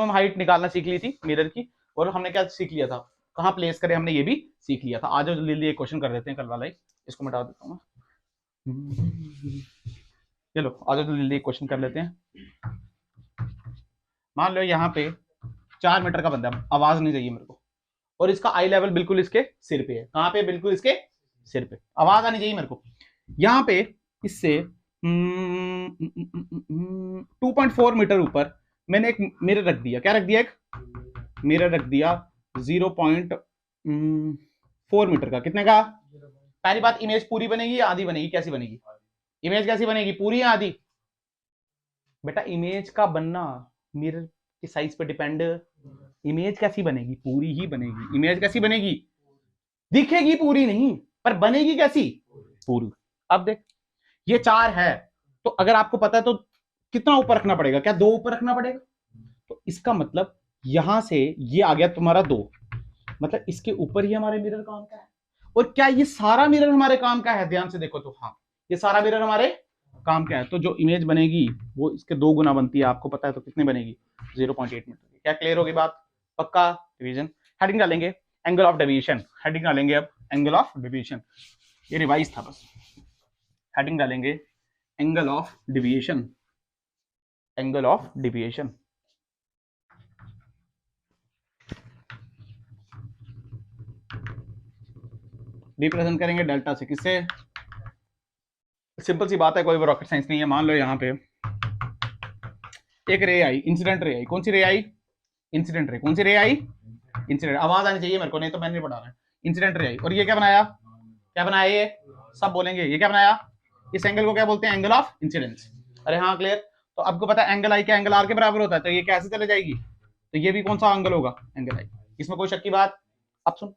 Maximum height निकालना सीख ली थी मिरर की, और हमने क्या सीख लिया था, कहाँ प्लेस करें, हमने ये भी सीख लिया था। आज जल्दी एक क्वेश्चन कर देते हैं कल वाला ही, इसको मिटा देता हूँ। चलो आज जल्दी एक क्वेश्चन कर लेते हैं। मान लो यहाँ पे 4 मीटर का बंदा, आवाज नहीं चाहिए मेरे को, और इसका आई लेवल बिल्कुल इसके सिर पे है। कहाँ पे? बिल्कुल इसके सिर पे। आवाज आनी चाहिए मेरे को। यहाँ पे इससे 2.4 मीटर ऊपर मैंने एक मिरर रख दिया। क्या रख दिया? एक मिरर रख दिया 0.4 मीटर का। कितने का? पहली बात, इमेज पूरी बनेगी या आधी बनेगी? कैसी बनेगी इमेज? कैसी बनेगी, पूरी या आधी? बेटा इमेज का बनना मिरर की साइज पे डिपेंड। इमेज कैसी बनेगी? पूरी ही बनेगी। इमेज कैसी बनेगी? दिखेगी पूरी नहीं, पर बनेगी कैसी? पूरी। अब देख, ये 4 है, तो अगर आपको पता है तो कितना ऊपर रखना पड़ेगा? क्या 2 ऊपर रखना पड़ेगा? तो इसका मतलब यहां से ये आ गया तुम्हारा 2, मतलब इसके ऊपर ही हमारे मिरर काम का है। और क्या ये सारा मिरर हमारे काम का है? ध्यान से देखो तो हाँ, ये सारा मिरर हमारे काम का है। तो जो इमेज बनेगी वो इसके 2 गुना बनती है। आपको पता है तो कितनी बनेगी? 0.8 मीटर की। क्या क्लियर होगी बात? पक्का? डिवीजन हेडिंग डालेंगे एंगल ऑफ डेविएशन। हेडिंग डालेंगे अब एंगल ऑफ डेविएशन, ये रिवाइज था बस। हेडिंग डालेंगे angle of deviation. Angle of deviation represent करेंगे डेल्टा से। किससे? सिंपल सी बात है, कोई भी रॉकेट साइंस नहीं है। मान लो यहाँ पे एक रे आई, इंसिडेंट रे आई। कौन सी रे आई? Incident ray. कौन सी रे आई? इंसिडेंट। आवाज आनी चाहिए मेरे को, नहीं तो मैंने नहीं पढ़ा रहा है। इंसिडेंट रे आई, और ये क्या बनाया? क्या बनाया? ये सब बोलेंगे। ये क्या बनाया? इस एंगल को क्या बोलते हैं? Angle of incidence. अरे हाँ क्लियर। तो आपको पता है एंगल आई क्या एंगल आर के बराबर होता है, तो ये कैसे चले जाएगी? तो ये भी कौन सा एंगल होगा? एंगल आई। इसमें कोई शक की बात? अब सुन,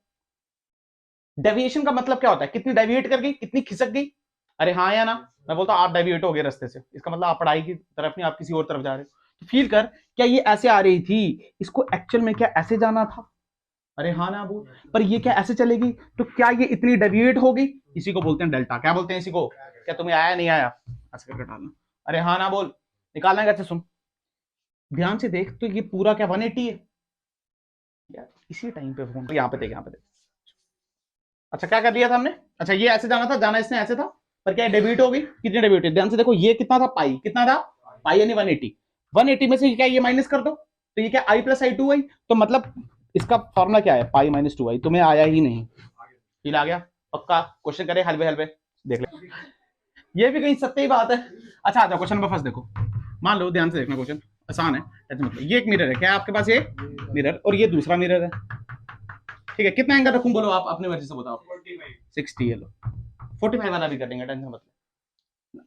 डेविएशन का मतलब क्या होता है? कितनी डेविएट कर गई, कितनी खिसक गई। अरे हाँ या ना? मैं बोलता हूँ आप डेविएट हो गए रास्ते से, इसका मतलब आप पढ़ाई की तरफ नहीं, आप किसी और तरफ जा रहे हो। तो फील कर, क्या ये ऐसे आ रही थी, इसको एक्चुअल में क्या ऐसे जाना था? अरे हाँ ना बोल। पर ये क्या ऐसे चलेगी, तो क्या ये इतनी डेविएट हो गई? इसी को बोलते हैं डेल्टा। क्या बोलते हैं इसी को? क्या तुम्हें आया नहीं आया? ऐसे करके डालना। अरे हाँ ना बोल। निकालना है कैसे? सुन ध्यान से देख, तो ये पूरा क्या 180 है यार? इसी टाइम पे फोन यहाँ पे देख, यहाँ पे देख। अच्छा क्या कर दिया था हमने? अच्छा ये ऐसे जाना था, जाना इसने ऐसे था, पर क्या डेबिट हो गई? कितनी डेबिट है? ध्यान से देखो, ये कितना था? पाई। कितना था? पाई यानी 180। 180 में से क्या ये माइनस कर दो, तो ये क्या आई प्लस आई 2 आई। तो मतलब इसका फॉर्मूला क्या है? पाई माइनस 2 आई। तुम्हें आया ही नहीं, फील आ गया? पक्का? क्वेश्चन करे हलवे हलवे देख ले, ये भी कहीं सत्य ही बात है। अच्छा आ जाओ क्वेश्चन नंबर फर्स्ट देखो। मान लो ध्यान से देखना, क्वेश्चन आसान है। मतलब ये एक मिरर है, क्या आपके पास? ये मिरर, और ये दूसरा मिरर है। ठीक है, कितना एंगल रखूं बोलो, आप अपनी मर्जी से बताओ। 60 है लो, 45 वाला भी कर देंगे, टेंशन मत लो।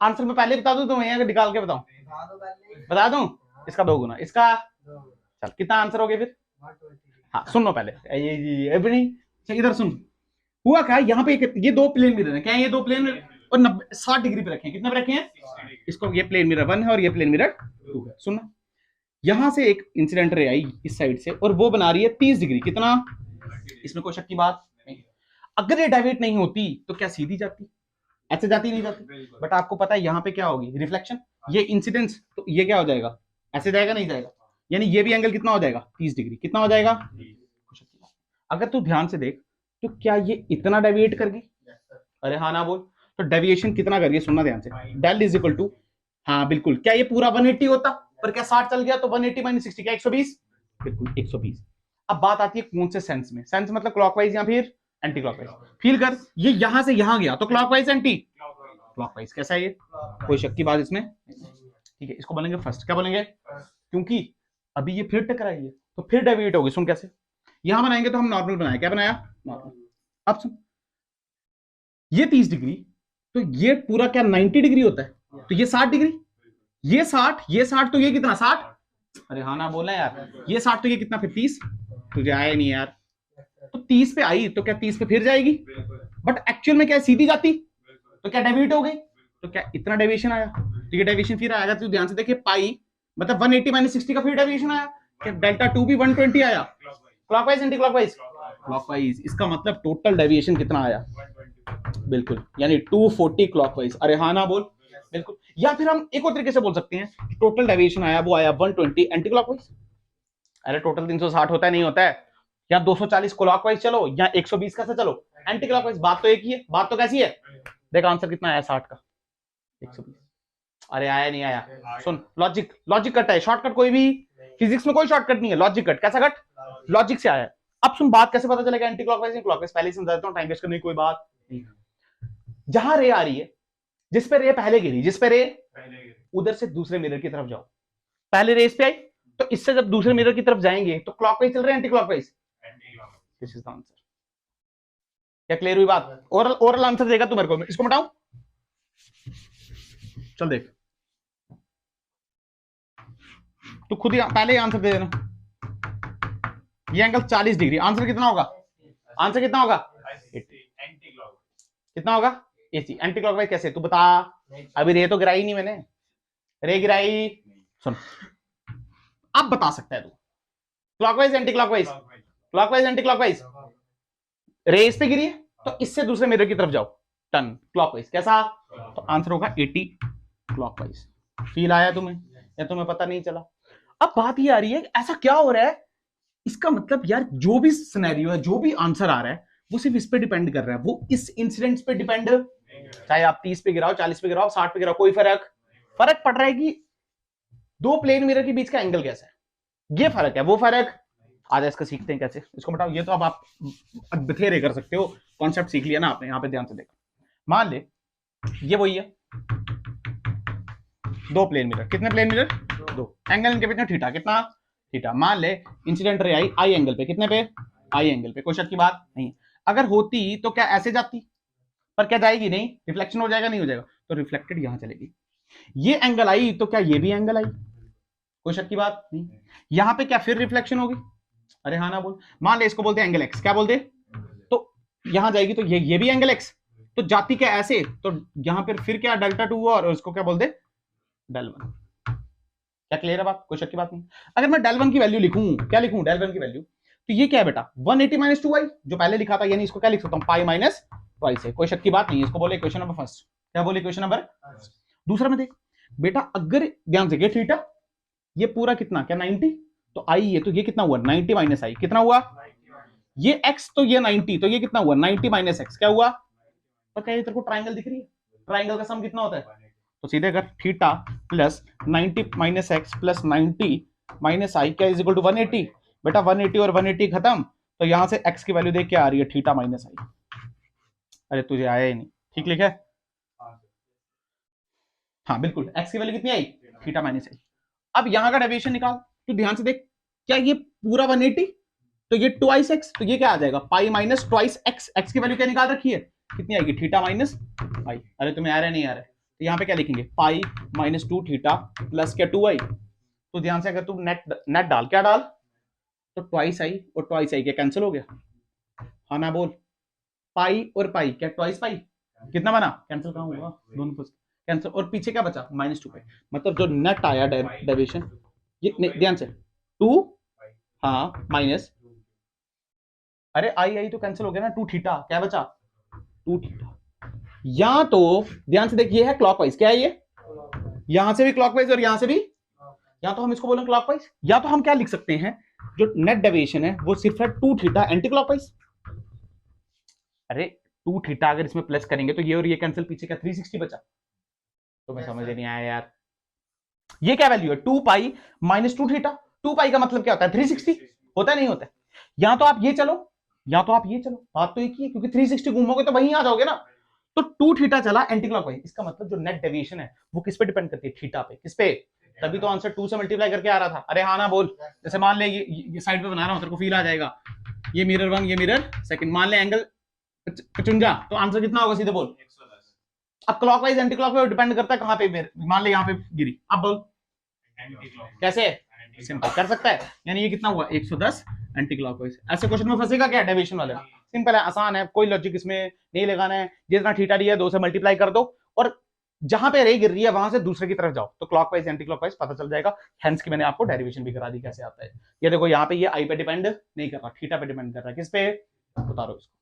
आंसर में पहले बता दूं तो मैं निकाल के बताऊं? बता दूं? इसका 2 गुना, इसका। चल कितना आंसर हो गया फिर? हाँ सुन लो पहले, ये नहीं, इधर सुन। हुआ क्या यहाँ पे? ये 2 प्लेन मिरर है। क्या है ये? 2 प्लेन मिरर, और 60 डिग्री पे रखे हैं। कितने पे रखे हैं इसको? ये प्लेन मिरर 1 है और ये प्लेन मिरर 2 है। सुनना, यहां से एक इंसिडेंट रे आई इस साइड से, और वो बना रही है 30 डिग्री। कितना? इसमें कोई शक की बात नहीं। अगर ये डाइवर्ट नहीं होती तो क्या सीधी जाती? ऐसे जाती नहीं जाती। बट आपको पता है यहाँ पे क्या होगी? रिफ्लेक्शन। ये इंसिडेंस, तो ये क्या हो जाएगा? ऐसे जाएगा, नहीं जाएगा। यानी ये भी एंगल कितना हो जाएगा? 30 डिग्री। कितना हो जाएगा? अगर तू ध्यान से देख, तो क्या ये इतना डेविएट कर गई? अरे हाँ ना बोल। तो डेविएशन कितना कर गई? सुनना ध्यान से, डेल इज इक्वल टू, हाँ बिल्कुल, क्या ये पूरा 180 होता? पर क्या 60 चल गया तो 180 माइनस 60 क्या 120? बिल्कुल 120। अब बात आती है कौन से सेंस में? सेंस मतलब क्लॉकवाइज या फिर एंटी क्लॉकवाइज। फील कर, ये यहां से यहां गया तो क्लॉकवाइज एंटी क्लॉकवाइज। कैसा है ये? कोई शक की बात इसमें? ठीक है, इसको बोलेंगे फर्स्ट। क्या बोलेंगे? क्योंकि अभी ये फिर टकराई है तो फिर डेविएट होगी। सुन कैसे, यहां बनाएंगे तो हम नॉर्मल बनाए। क्या बनाया? नॉर्मल। अब सुन, ये 30 डिग्री, तो ये पूरा क्या 90 डिग्री होता है? तो ये 60 डिग्री, ये 60, ये 60, तो ये कितना? 60। अरे हाँ ना बोलना यार, ये 60 तो ये कितना फिर 30। तुझे आया नहीं यार, तो 30 पे आई तो क्या 30 पे फिर जाएगी? बट एक्चुअल में क्या सीधी जाती? तो क्या डेविएट हो गई? तो क्या इतना डेविएशन आया? तो ये डेविएशन फिर आएगा। तो ध्यान से देखिए, पाई मतलब 180 माइनस 60 का फिर डेविएशन आया। क्या डेल्टा 2 भी 120 आया? Clockwise anti clockwise? क्लॉकवाइज। इसका मतलब टोटल डेविएशन कितना आया? बिल्कुल, यानी 240 क्लॉकवाइज। अरे हाँ ना बोल। बिल्कुल। या फिर हम एक और तरीके से बोल सकते हैं, टोटल डेविएशन आया वो आया 120 एंटी क्लॉकवाइज। अरे टोटल 360 होता है, नहीं होता है? या 240 क्लॉकवाइज चलो या 120 कैसे चलो, एंटी क्लॉकवाइज, बात तो एक ही है, बात तो कैसी है? देख आंसर कितना आया 60 का, 120। अरे आया नहीं आया, सुन लॉजिक, लॉजिक कट है, शॉर्टकट कोई भी फिजिक्स में कोई शॉर्टकट नहीं है, लॉजिक कट। कैसा कट? लॉजिक से आया। अब सुन, बात कैसे पता चलेगा एंटी क्लॉकवाइज नहीं क्लॉकवाइज, पहले ही समझा देता हूं, टाइम वेस्ट करने की कोई बात नहीं। जहां रे आ रही है, जिस पे रे पहले गिरी, जिस पे रे उधर से दूसरे मिरर की तरफ जाओ। पहले रे इस पे आई, तो इससे जब दूसरे मिरर की तरफ जाएंगे तो क्लॉकवाइज चल रहे हैं anti clockwise? This is the answer. क्या क्लियर हुई बात? ओरल ओरल आंसर देगा तू मेरे को, इसको बताऊं? चल देख, तू खुद ही पहले ही आंसर दे देना। ये एंगल 40 डिग्री, आंसर कितना होगा? आंसर कितना होगा? कितना होगा? एसी। एंटी क्लॉकवाइज कैसे, तू बता। अभी रे तो गिराई नहीं मैंने, रे गिराई। सुन, अब बता सकता है तू clockwise anti clockwise, clockwise anti clockwise. रे इस पे गिरी है तो इससे दूसरे मिरर की तरफ जाओ, टर्न क्लॉकवाइज। कैसा? तो आंसर होगा 80 क्लॉकवाइज। फील आया तुम्हें या तुम्हें पता नहीं चला? अब बात ये आ रही है ऐसा क्या हो रहा है, इसका मतलब यार जो भी सिनेरियो है, जो भी आंसर आ रहा है, वो सिर्फ इस पे डिपेंड कर रहा है, वो इस इंसिडेंट पे डिपेंड, चाहे आप 30 पे गिराओ, 40 पे गिराओ, 60 पे गिराओ, कोई फर्क पड़ रहा है कि दो प्लेन मिरर के बीच का एंगल कैसा है, ये फर्क है, वो फर्क। आज इसका सीखते हैं कैसे, इसको बताओ। ये तो अब आप बथेरे कर सकते हो, कॉन्सेप्ट सीख लिया ना आपने, यहां पे ध्यान से देखो। मान ले ये वही है, दो प्लेन मिरर, कितने प्लेन मिरर? दो। एंगल इनके बीच में थीटा, कितना? थीटा। मान ले इंसिडेंट रे आई आई एंगल पे, कितने पे? आई एंगल पे, कोई शक की बात नहीं। अगर होती तो क्या ऐसे जाती? पर क्या जाएगी नहीं, रिफ्लेक्शन हो जाएगा, नहीं हो जाएगा, तो रिफ्लेक्टेड यहां चलेगी। ये एंगल आई तो क्या ये भी एंगल आई? कोई शक की बात नहीं। यहां पे क्या फिर रिफ्लेक्शन होगी? अरे हाँ ना बोल। मान ले इसको बोलते हैं एंगल एक्स, क्या बोलते? तो यहां जाएगी तो ये भी एंगल एक्स, तो जाती क्या ऐसे, तो यहां पर फिर क्या डेल्टा टू हुआ, और उसको क्या बोलते? Del one. क्या क्लियर है बात? कोई शक की बात नहीं। अगर मैं डेल वन की वैल्यू लिखूं, क्या लिखूं डेल वन की वैल्यू, तो ये क्या है बेटा 180 माइनस 2y, जो पहले लिखा था, यानी इसको क्या लिख सकता हूं, पाई माइनस वाई से। कोई शक की बात नहीं। इसको बोले इक्वेशन नंबर फर्स्ट। क्या बोले इक्वेशन नंबर? दूसरा में देख बेटा, अगर ध्यान से, ये थीटा, ये पूरा कितना, क्या 90, तो आई है, तो ये कितना हुआ 90 माइनस आई, कितना हुआ? ये x, तो ये 90, तो ये कितना हुआ 90 माइनस एक्स, क्या हुआ? तो क्या तेरे को ट्राइंगल दिख रही है? ट्राइंगल का सम कितना होता है? तो सीधे कर theta plus 90 minus X plus 90 minus I, क्या इज इक्वल टू 180। बेटा 180 और 180 खत्म, तो यहां से x की वैल्यू देख के आ रही है थीटा माइनस आई। अरे तुझे आया ही नहीं, ठीक लिखा है? हाँ बिल्कुल, x की वैल्यू कितनी आई? थीटा माइनस आई। अब यहां का डेविएशन निकाल, तो ध्यान से देख, क्या ये पूरा 180, तो ये ट्वाइस एक्स, तो ये क्या आ जाएगा pi minus twice x. X की वैल्यू क्या निकाल रखी है, कितनी आएगी? Theta minus pi. अरे तुम्हें आ रहा है नहीं आ रहा है? तो यहाँ पे क्या लिखेंगे, पाई माइनस 2 थीटा प्लस क्या 2 आई। तो ध्यान से अगर तू नेट नेट डाल, क्या डाल, तो ट्वाइस आई और ट्वाइस आई क्या कैंसिल हो गया? हाँ ना बोल। पाई और पाई क्या ट्वाइस पाई, कितना बना? कैंसिल कहाँ हुआ, दोनों को कैंसिल, और पीछे क्या बचा माइनस 2 पाई। मतलब जो नेट आया डेविएशन, ये ध्यान से 2, हाँ माइनस, अरे आई आई तो कैंसिल हो गया ना, 2 थीटा, क्या बचा 2 थीटा। या तो ध्यान से देखिए, है क्लॉकवाइज, क्या है ये, यहां से भी क्लॉकवाइज और यहां से भी, या तो हम इसको बोलें क्लॉकवाइज, या तो हम क्या लिख सकते हैं, जो नेट डेविएशन है वो सिर्फ है 2 थीटा एंटी क्लॉकवाइज। अरे 2 थीटा अगर इसमें प्लस करेंगे तो ये और ये कैंसिल, पीछे क्या 360 बचा। तो मैं समझ नहीं आया यार, ये क्या वैल्यू है 2 पाई माइनस 2 थीटा। 2 पाई का मतलब क्या होता है 360 होता है, नहीं होता है? या तो आप ये चलो, या तो आप ये चलो, बात तो एक ही है, क्योंकि 360 घूमोगे तो वहीं आ जाओगे ना। तो 2 थीटा चला एंटी क्लॉकवाइज, इसका मतलब जो नेट डेविएशन है वो किस पे डिपेंड करती है, थीटा पे। किस पे? तभी तो आंसर 2 से मल्टीप्लाई करके आ रहा था। अरे हाँ ना बोल। जैसे मान ले ये साइड पे बना रहा हूं, तेरे को फील आ जाएगा, ये मिरर वन, ये मिरर सेकंड, मान ले एंगल 55, तो आंसर कितना होगा सीधे बोल। अब क्लॉकवाइज एंटी क्लॉकवाइज डिपेंड करता है कहां पे, मान ले यहां पे गिरी, अब बोल कैसे, सिंपल कर सकता है, यानी ये कितना हुआ 110 एंटी क्लॉकवाइज। ऐसे क्वेश्चन में फंसेगा क्या डेविएशन वाले? सिंपल है, आसान है, कोई लॉजिक इसमें नहीं लगाना है। जितना थीटा दिया है 2 से मल्टीप्लाई कर दो, और जहां पे रे गिर रही है वहां से दूसरे की तरफ जाओ, तो क्लॉकवाइज एंटी क्लॉकवाइज पता चल जाएगा। हेंस की मैंने आपको डेरिवेशन भी करा दी कैसे आता है। ये देखो यहाँ पे ये आई पे डिपेंड नहीं कर रहा, थीटा पे डिपेंड कर रहा है। किस पे, उतारो इसको।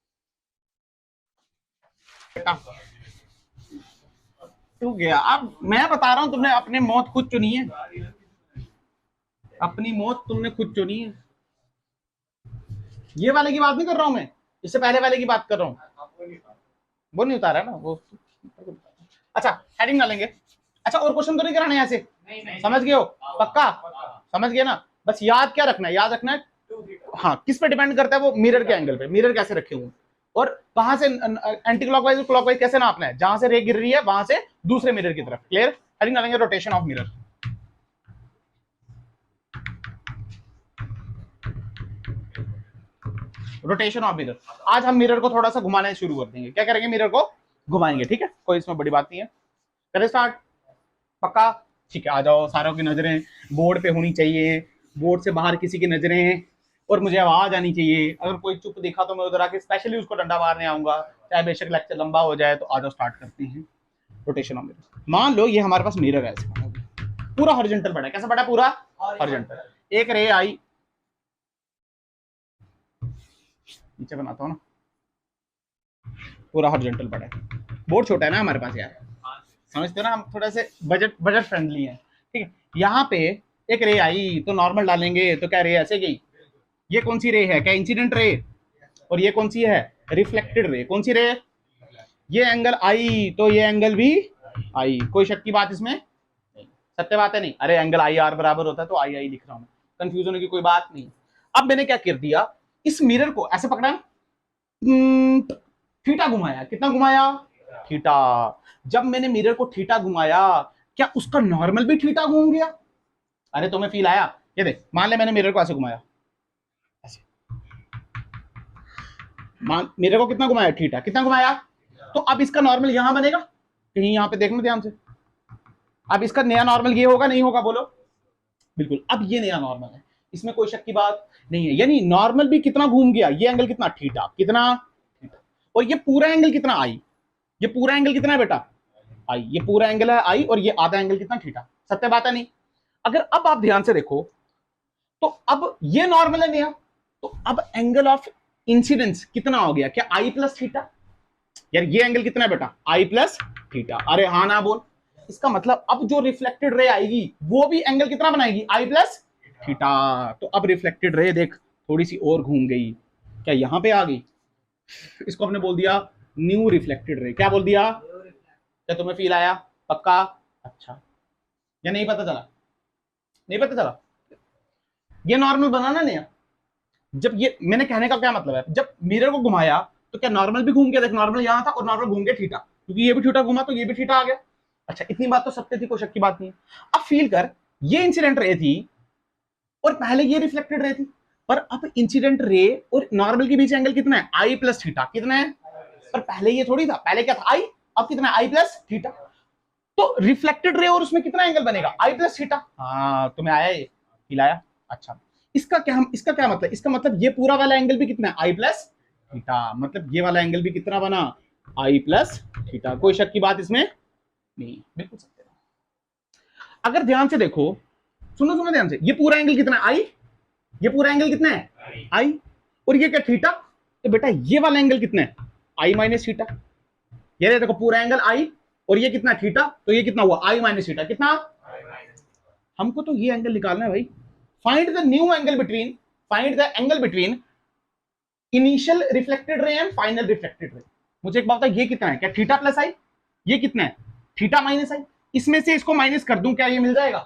तू गया, अब मैं बता रहा हूं तुमने अपने मौत खुद चुनी है। अपनी मौत तुमने खुद चुनी है। ये वाले की बात नहीं कर रहा हूं मैं, इससे पहले वाले की बात कर रहा हूं। वो नहीं उतारा ना वो। अच्छा हेडिंग डालेंगे। अच्छा और क्वेश्चन तो नहीं कराना यहाँ से? समझ गए हो? पक्का समझ गए ना? बस याद क्या रखना है, याद रखना है हाँ किस पे डिपेंड करता है वो, मिरर के एंगल पे, मिरर कैसे रखे हुए और कहां से एंटी क्लॉकवाइज और क्लॉकवाइज कैसे नापना है, जहां से रे गिर रही है वहां से दूसरे मिरर की तरफ। क्लियर? हेडिंग डालेंगे rotation of mirror. Rotation of mirror. आज हम मिरर को थोड़ा सा घुमाना शुरू कर देंगे। क्या करेंगे? मिरर को घुमाएंगे। ठीक है, कोई इसमें बड़ी बात नहीं है। करें स्टार्ट? पक्का? ठीक है, आ जाओ। सारों की नजरें बोर्ड पे होनी चाहिए, बोर्ड से बाहर किसी की नजरें, और मुझे आवाज आनी चाहिए। अगर कोई चुप दिखा तो मैं उधर आके स्पेशली उसको डंडा मारने आऊंगा, चाहे बेशक लेक्चर लंबा हो जाए। तो आ जाओ स्टार्ट करते हैं। Rotation of mirror. मान लो ये हमारे पास मिरर है, पूरा हॉरिजॉन्टल पड़ा है। कैसा पड़ा? पूरा हॉरिजॉन्टल। एक रे आई, नीचे बनाता हूँ ना, पूरा हॉरिजॉन्टल पड़ा है। बोर्ड छोटा है ना हमारे पास यार, समझते हो ना, हम थोड़ा से बजट फ्रेंडली है। ठीक है, यहाँ पे एक रे आई तो नॉर्मल डालेंगे तो क्या रे ऐसे गई? ये कौन सी रे है? क्या इंसिडेंट रे? और ये कौन सी है? Reflected ray. कौन सी रे? ये एंगल आई तो ये एंगल भी आई। कोई शक की बात इसमें? सत्य बात है नहीं? अरे एंगल आई आर बराबर होता है तो आई आई लिख रहा हूं मैं, कंफ्यूज होने की कोई बात नहीं। अब मैंने क्या कर दिया, इस मिरर को ऐसे पकड़ा, थीटा घुमाया। कितना घुमाया? थीटा। जब मैंने मिरर को थीटा घुमाया, क्या उसका नॉर्मल भी थीटा घूम गया? अरे तुम्हें फील आया? ये देख, मान ले मैंने मिरर को ऐसे घुमाया, ऐसे मान मिरर को कितना घुमाया? थीटा। कितना घुमाया? तो अब इसका नॉर्मल यहां बनेगा कहीं, यहां पे देखना ध्यान से। अब इसका नया नॉर्मल ये होगा नहीं होगा? बोलो। बिल्कुल, अब ये नया नॉर्मल है, इसमें कोई शक की बात नहीं है। यानी नॉर्मल भी कितना घूम गया? ये एंगल कितना? थीटा। कितना? थीटा। और ये पूरा एंगल कितना? आई। ये पूरा एंगल कितना है बेटा? आई। ये पूरा एंगल है आई, और ये आधा एंगल कितना? थीटा। सत्य बात है नहीं? अगर अब आप ध्यान से देखो तो अब ये नॉर्मल है नया, तो अब एंगल ऑफ इंसिडेंस कितना हो गया? क्या आई प्लस थीटा? यार ये एंगल कितना है बेटा? आई प्लस थीटा। अरे हाँ ना बोल। इसका मतलब अब जो रिफ्लेक्टेड रे आएगी वो भी एंगल कितना बनाएगी? आई प्लस थीटा। तो अब रिफ्लेक्टेड रे देख थोड़ी सी और घूम गई, क्या यहां पे आ गई? इसको हमने बोल दिया न्यू रिफ्लेक्टेड रे। क्या बोल दिया? क्या तुम्हें फील आया? पक्का? अच्छा, या नहीं पता चला? नहीं पता चला? ये नॉर्मल बनाना नहीं है। जब ये, मैंने कहने का क्या मतलब है, जब मिरर को घुमाया तो क्या नॉर्मल भी घूम गया? देख नॉर्मल यहां था और नॉर्मल घूम गया थीटा, क्योंकि ये भी थीटा घूमा तो ये भी थीटा आ गया। अच्छा, इतनी बात तो सत्य थी, कोई शक की बात नहीं है। अब फील कर, ये इंसिडेंट रे थी और पहले ये रिफ्लेक्टेड रे थी, पर अब इंसिडेंट रे और नॉर्मल के बीच एंगल कितना है? I plus theta. कितना है? पर पहले ये थोड़ी था, पहले क्या था? आई। अब कितना है? I plus theta. तो रिफ्लेक्टेड रे और उसमें कितना एंगल बनेगा? आई प्लस थीटा। हाँ, तुम्हें आया ये फील आया? अच्छा, इसका क्या मतलब? इसका मतलब ये पूरा वाला एंगल भी कितना है? I plus theta. मतलब ये वाला एंगल भी कितना बना? आई प्लस थीटा। कोई शक की बात इसमें नहीं, बिल्कुल सत्य। अगर ध्यान से देखो, सुनो सुनो ध्यान से, ये पूरा एंगल कितना है? आई। ये पूरा एंगल कितना है? आई। और ये क्या? थीटा। तो बेटा ये वाला एंगल कितना है? आई माइनस थीटा। ये देखो पूरा एंगल आई और ये कितना? थीटा। तो ये कितना हुआ? आई माइनस थीटा। कितना? हमको तो ये एंगल निकालना है भाई। Find the new angle between, find the angle between initial reflected ray and final reflected ray. मुझे एक बात बताओ, ये कितना है? क्या थीटा प्लस आई? ये कितना है? थीटा माइनस आई। इसमें से इसको माइनस कर दूं, क्या ये मिल जाएगा?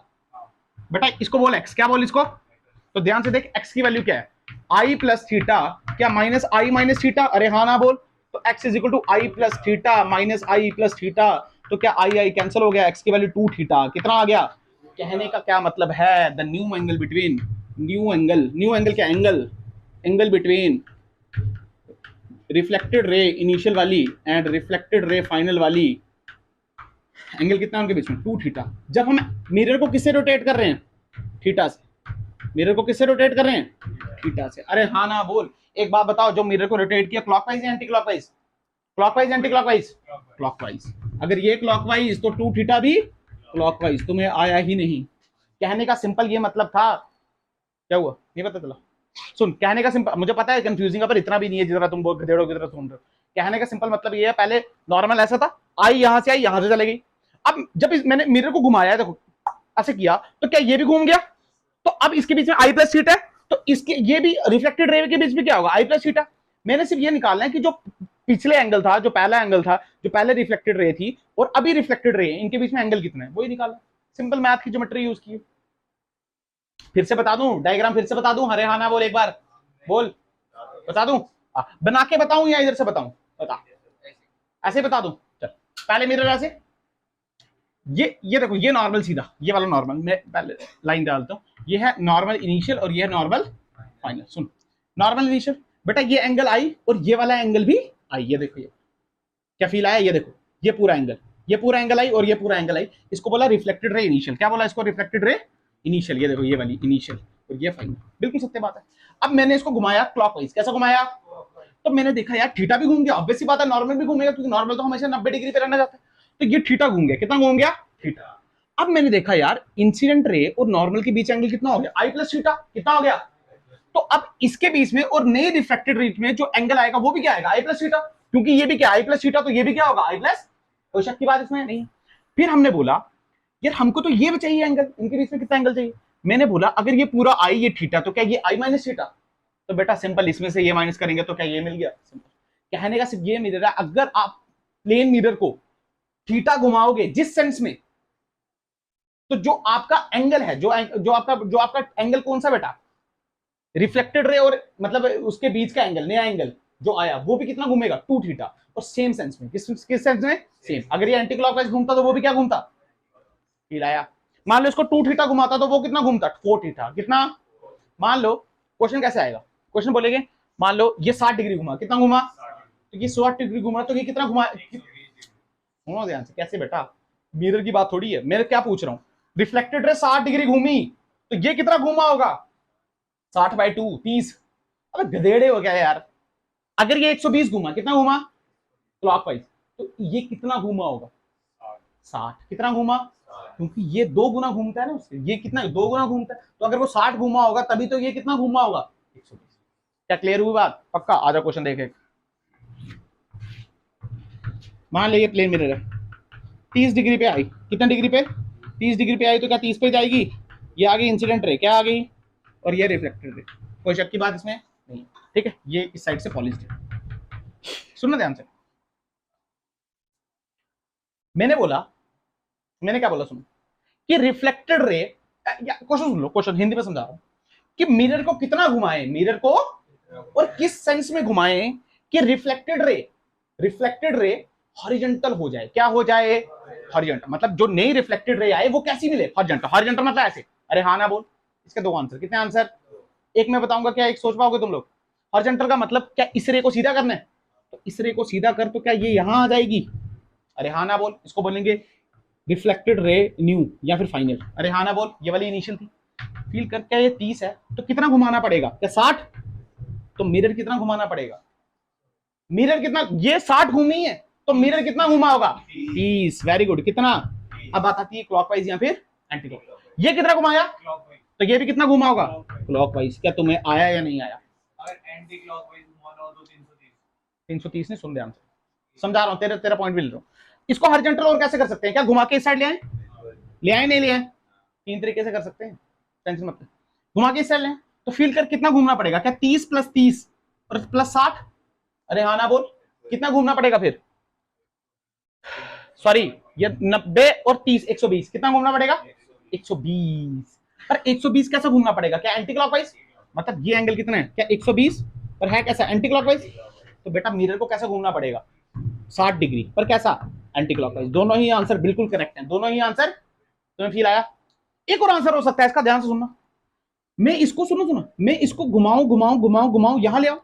बेटा इसको बोल एक्स। क्या बोल इसको? तो ध्यान से देख, एक्स की वैल्यू क्या है? I plus theta. क्या माइनस आई माइनस थीटा? अरे हाँ ना बोल। तो x is equal to i plus theta minus i plus theta. तो क्या आई आई कैंसिल हो गया, एक्स की वैल्यू 2 थीटा। कितना आ गया? कहने का क्या मतलब है, the new angle between, new angle क्या? Angle between reflected ray initial वाली एंड रिफ्लेक्टेड रे फाइनल वाली, एंगल कितना उनके बीच में? 2 थीटा। जब हम मिरर को किससे रोटेट कर रहे हैं? थीटा से। मिरर को किससे रोटेट कर रहे हैं? थीटा से। अरे हाँ ना बोल। एक बात बताओ, जो मिरर को रोटेट किया क्लॉकवाइज या anti clockwise? Clockwise anti clockwise? Clockwise. अगर ये क्लॉकवाइज तो 2 थीटा भी क्लॉकवाइज। तुम्हें आया ही नहीं। कहने का सिंपल ये मतलब था। क्या हुआ? नहीं पता चला? सुन, कहने का सिंपल, मुझे पता है कंफ्यूजिंग है, पर इतना भी नहीं है जितना तुम बहुत गधेड़ों की तरह सुन रहे हो। कहने का सिंपल मतलब ये है, पहले नॉर्मल ऐसा था, आई यहां से आई यहां से चले गई। अब जब मैंने मिरर को घुमाया, देखो ऐसे किया, तो क्या ये भी घूम गया? तो अब इसके बीच में आई प्लस थीटा है, तो इसके ये भी रिफ्लेक्टेड रे के बीच में क्या होगा, आई प्लस थीटा। मैंने सिर्फ ये निकालना है कि जो पिछले एंगल था, जो पहला एंगल था, जो पहले रिफ्लेक्टेड रे थी और अभी रिफ्लेक्टेड रे है, इनके बीच में एंगल कितना है वही निकालना। सिंपल मैथ की ज्योमेट्री यूज की। फिर से बता दूं डायग्राम, फिर से बता दूं, हरे हाना बोल एक बार, बोल बता दूं, बना के बताऊं या इधर से बताऊं, बता, ऐसे बता दूं। चल पहले मिरर ऐसे, ये देखो, ये नॉर्मल सीधा, ये वाला नॉर्मल, मैं पहले लाइन डालता हूं, ये है नॉर्मल इनिशियल और ये है नॉर्मल फाइनल। सुन, नॉर्मल इनिशियल बेटा, ये एंगल आई और ये वाला एंगल भी आई, ये देखो, ये क्या फील आया, ये देखो, ये पूरा एंगल, ये पूरा एंगल आई और ये पूरा एंगल आई, इसको बोला रिफ्लेक्टेड रे इनिशियल। क्या बोला इसको, रिफ्लेक्टेड रे इनिशियल। ये देखो, ये वाली इनिशियल और ये फाइनल, बिल्कुल सत्य बात है। अब मैंने इसको घुमाया क्लॉकवाइज, कैसा घुमाया, तो मैंने देखा यार थीटा भी घूम गया, ऑब्वियस सी बात है नॉर्मल भी घूमेगा, क्योंकि नॉर्मल तो हमेशा 90 डिग्री पे रहना चाहता है, तो ये थीटा घूम गया, कितना घूम गया, थीटा। अब मैंने देखा यार इंसिडेंट रे और नॉर्मल के बीच एंगल कितना हो गया, आई प्लस थीटा, कितना हो गया। तो अब इसके बीच में और नए रिफ्लेक्टेड रे में जो एंगल आएगा वो भी क्या आएगा, आई प्लस थीटा, क्योंकि ये भी क्या आई प्लस थीटा, तो ये भी क्या होगा, आई प्लस। कोई शक की बात इसमें नहीं। फिर हमने बोला यार हमको तो ये भी चाहिए एंगल, इनके बीच में कितना एंगल चाहिए। मैंने बोला अगर ये पूरा आई ये थीटा, तो क्या ये आई माइनस थीटा, तो बेटा सिंपल इसमें से ये माइनस करेंगे तो क्या ये मिल गया। सिंपल कहने का सिर्फ ये मिल रहा है, अगर आप प्लेन मिरर को थीटा घुमाओगे जिस सेंस में, तो जो आपका एंगल है, जो आपका एंगल कौन सा बेटा, रिफ्लेक्टेड रे और मतलब उसके बीच का एंगल, नया एंगल जो आया वो भी कितना घूमेगा, 2 थीटा, और सेम सेंस में, किस सेंस में, सेम। अगर ये एंटी क्लॉकवाइज घूमता तो वो भी क्या घूमता, फील आया। मान लो इसको 2 थीटा घुमाता तो वो कितना घूमता, 4 थीटा, कितना। मान लो क्वेश्चन कैसे आएगा, क्वेश्चन बोलेंगे मान लो ये 60 डिग्री घुमा, कितना घुमा, तो ये 60 डिग्री घुमा, तो ये कितना घुमा, सुनो ध्यान से, कैसे बेटा, मिरर की बात थोड़ी है, मैं क्या पूछ रहा हूं, रिफ्लेक्टेड रे 60 डिग्री घूमी तो ये कितना घुमा होगा, 60/2 30। अबे गधेड़े हो गया यार, अगर ये 120 घुमा, कितना घुमा क्लॉकवाइज, तो ये कितना घुमा होगा, 60। कितना घुमा, क्योंकि ये 2 गुना घूमता है ना उससे, ये कितना 2 गुना घूमता है, तो अगर वो 60 घुमा होगा तभी तो ये कितना घुमा होगा, 120। क्या क्लियर हुई बात, पक्का। आजा क्वेश्चन देखे। मान लीजिए प्लेन मिरर है, 30 डिग्री पे आई, कितने डिग्री पे, 30 डिग्री पे आई, तो क्या 30 पे जाएगी, ये आ गई इंसिडेंट रे, क्या आ गई, और ये रिफ्लेक्टेड रे, कोई शक की बात इसमें नहीं। ठीक है, ये इस साइड से पॉलिश। सुनना ध्यान से, मैंने बोला, मैंने क्या बोला, सुनो कि रिफ्लेक्टेड रे, क्वेश्चन सुन लो, क्वेश्चन हिंदी में समझा रहा हूं, कि मिरर को कितना घुमाएं, मिरर को और किस सेंस में घुमाएं कि रिफ्लेक्टेड रे हॉरिजॉन्टल हो जाए, क्या हो जाए, हॉरिजॉन्टल, मतलब जो नई रिफ्लेक्टेड रे आए वो कैसी मिले, हॉरिजॉन्टल। हॉरिजॉन्टल मतलब ऐसे, अरे हाँ ना बोल, इसके 2 आंसर, कितने आंसर, एक मैं बताऊंगा, क्या एक सोच पाओगे तुम लोग। हॉरिजॉन्टल का मतलब क्या, इस रे को सीधा करना है, तो इस रे को सीधा कर, तो क्या ये यहां आ जाएगी, अरे हाँ ना बोल, इसको बोलेंगे रिफ्लेक्टेड रे न्यू या फिर फाइनल, अरे हाँ ना बोल, ये वाली इनिशियल थी। फील कर, क्या ये 30 है तो कितना घुमाना पड़ेगा, क्या 60, तो मिरर कितना घुमाना पड़ेगा, मिरर कितना, ये 60 घूमी है तो मिरर कितना घुमा होगा, 30। वेरी गुड, कितना। अब बात आती है क्लॉकवाइज या फिर एंटी क्लॉकवाइज, ये कितना घुमाया, तो ये भी कितना घुमा होगा, क्लॉकवाइज। क्या तुम्हें आया या नहीं आया, अगर एंटी क्लॉकवाइज घुमाना हो तो 330। 330 नहीं, सुन ध्यान से, समझा रहा हूं, तेरा पॉइंट मिल रहा हूं। इसको हॉरिजॉन्टल और कैसे कर सकते हैं, क्या घुमा के इस साइड ले आए, नहीं ले आए, 3 तरीके से कर सकते हैं, टेंशन मत, घुमा के इस साइड ले आए, तो फील कर कितना घूमना पड़ेगा, क्या 30 + 30 और प्लस 60, अरे हाँ ना बोल, कितना घूमना पड़ेगा फिर, सॉरी ये 90 और 30 120, कितना घूमना पड़ेगा, 120। पर 120 कैसा घूमना पड़ेगा, क्या एंटी क्लॉकवाइज, मतलब ये एंगल कितना है, क्या 120 पर है कैसा, एंटी क्लॉकवाइज, तो बेटा मिरर को कैसा घूमना पड़ेगा, 60 डिग्री पर, कैसा, एंटी क्लॉकवाइज। दोनों ही आंसर बिल्कुल करेक्ट हैं, दोनों ही आंसर। तुम्हें फील आया। एक और आंसर हो सकता है इसका, ध्यान से सुनना, मैं इसको सुनो, मैं इसको घुमाऊं यहां ले आऊं,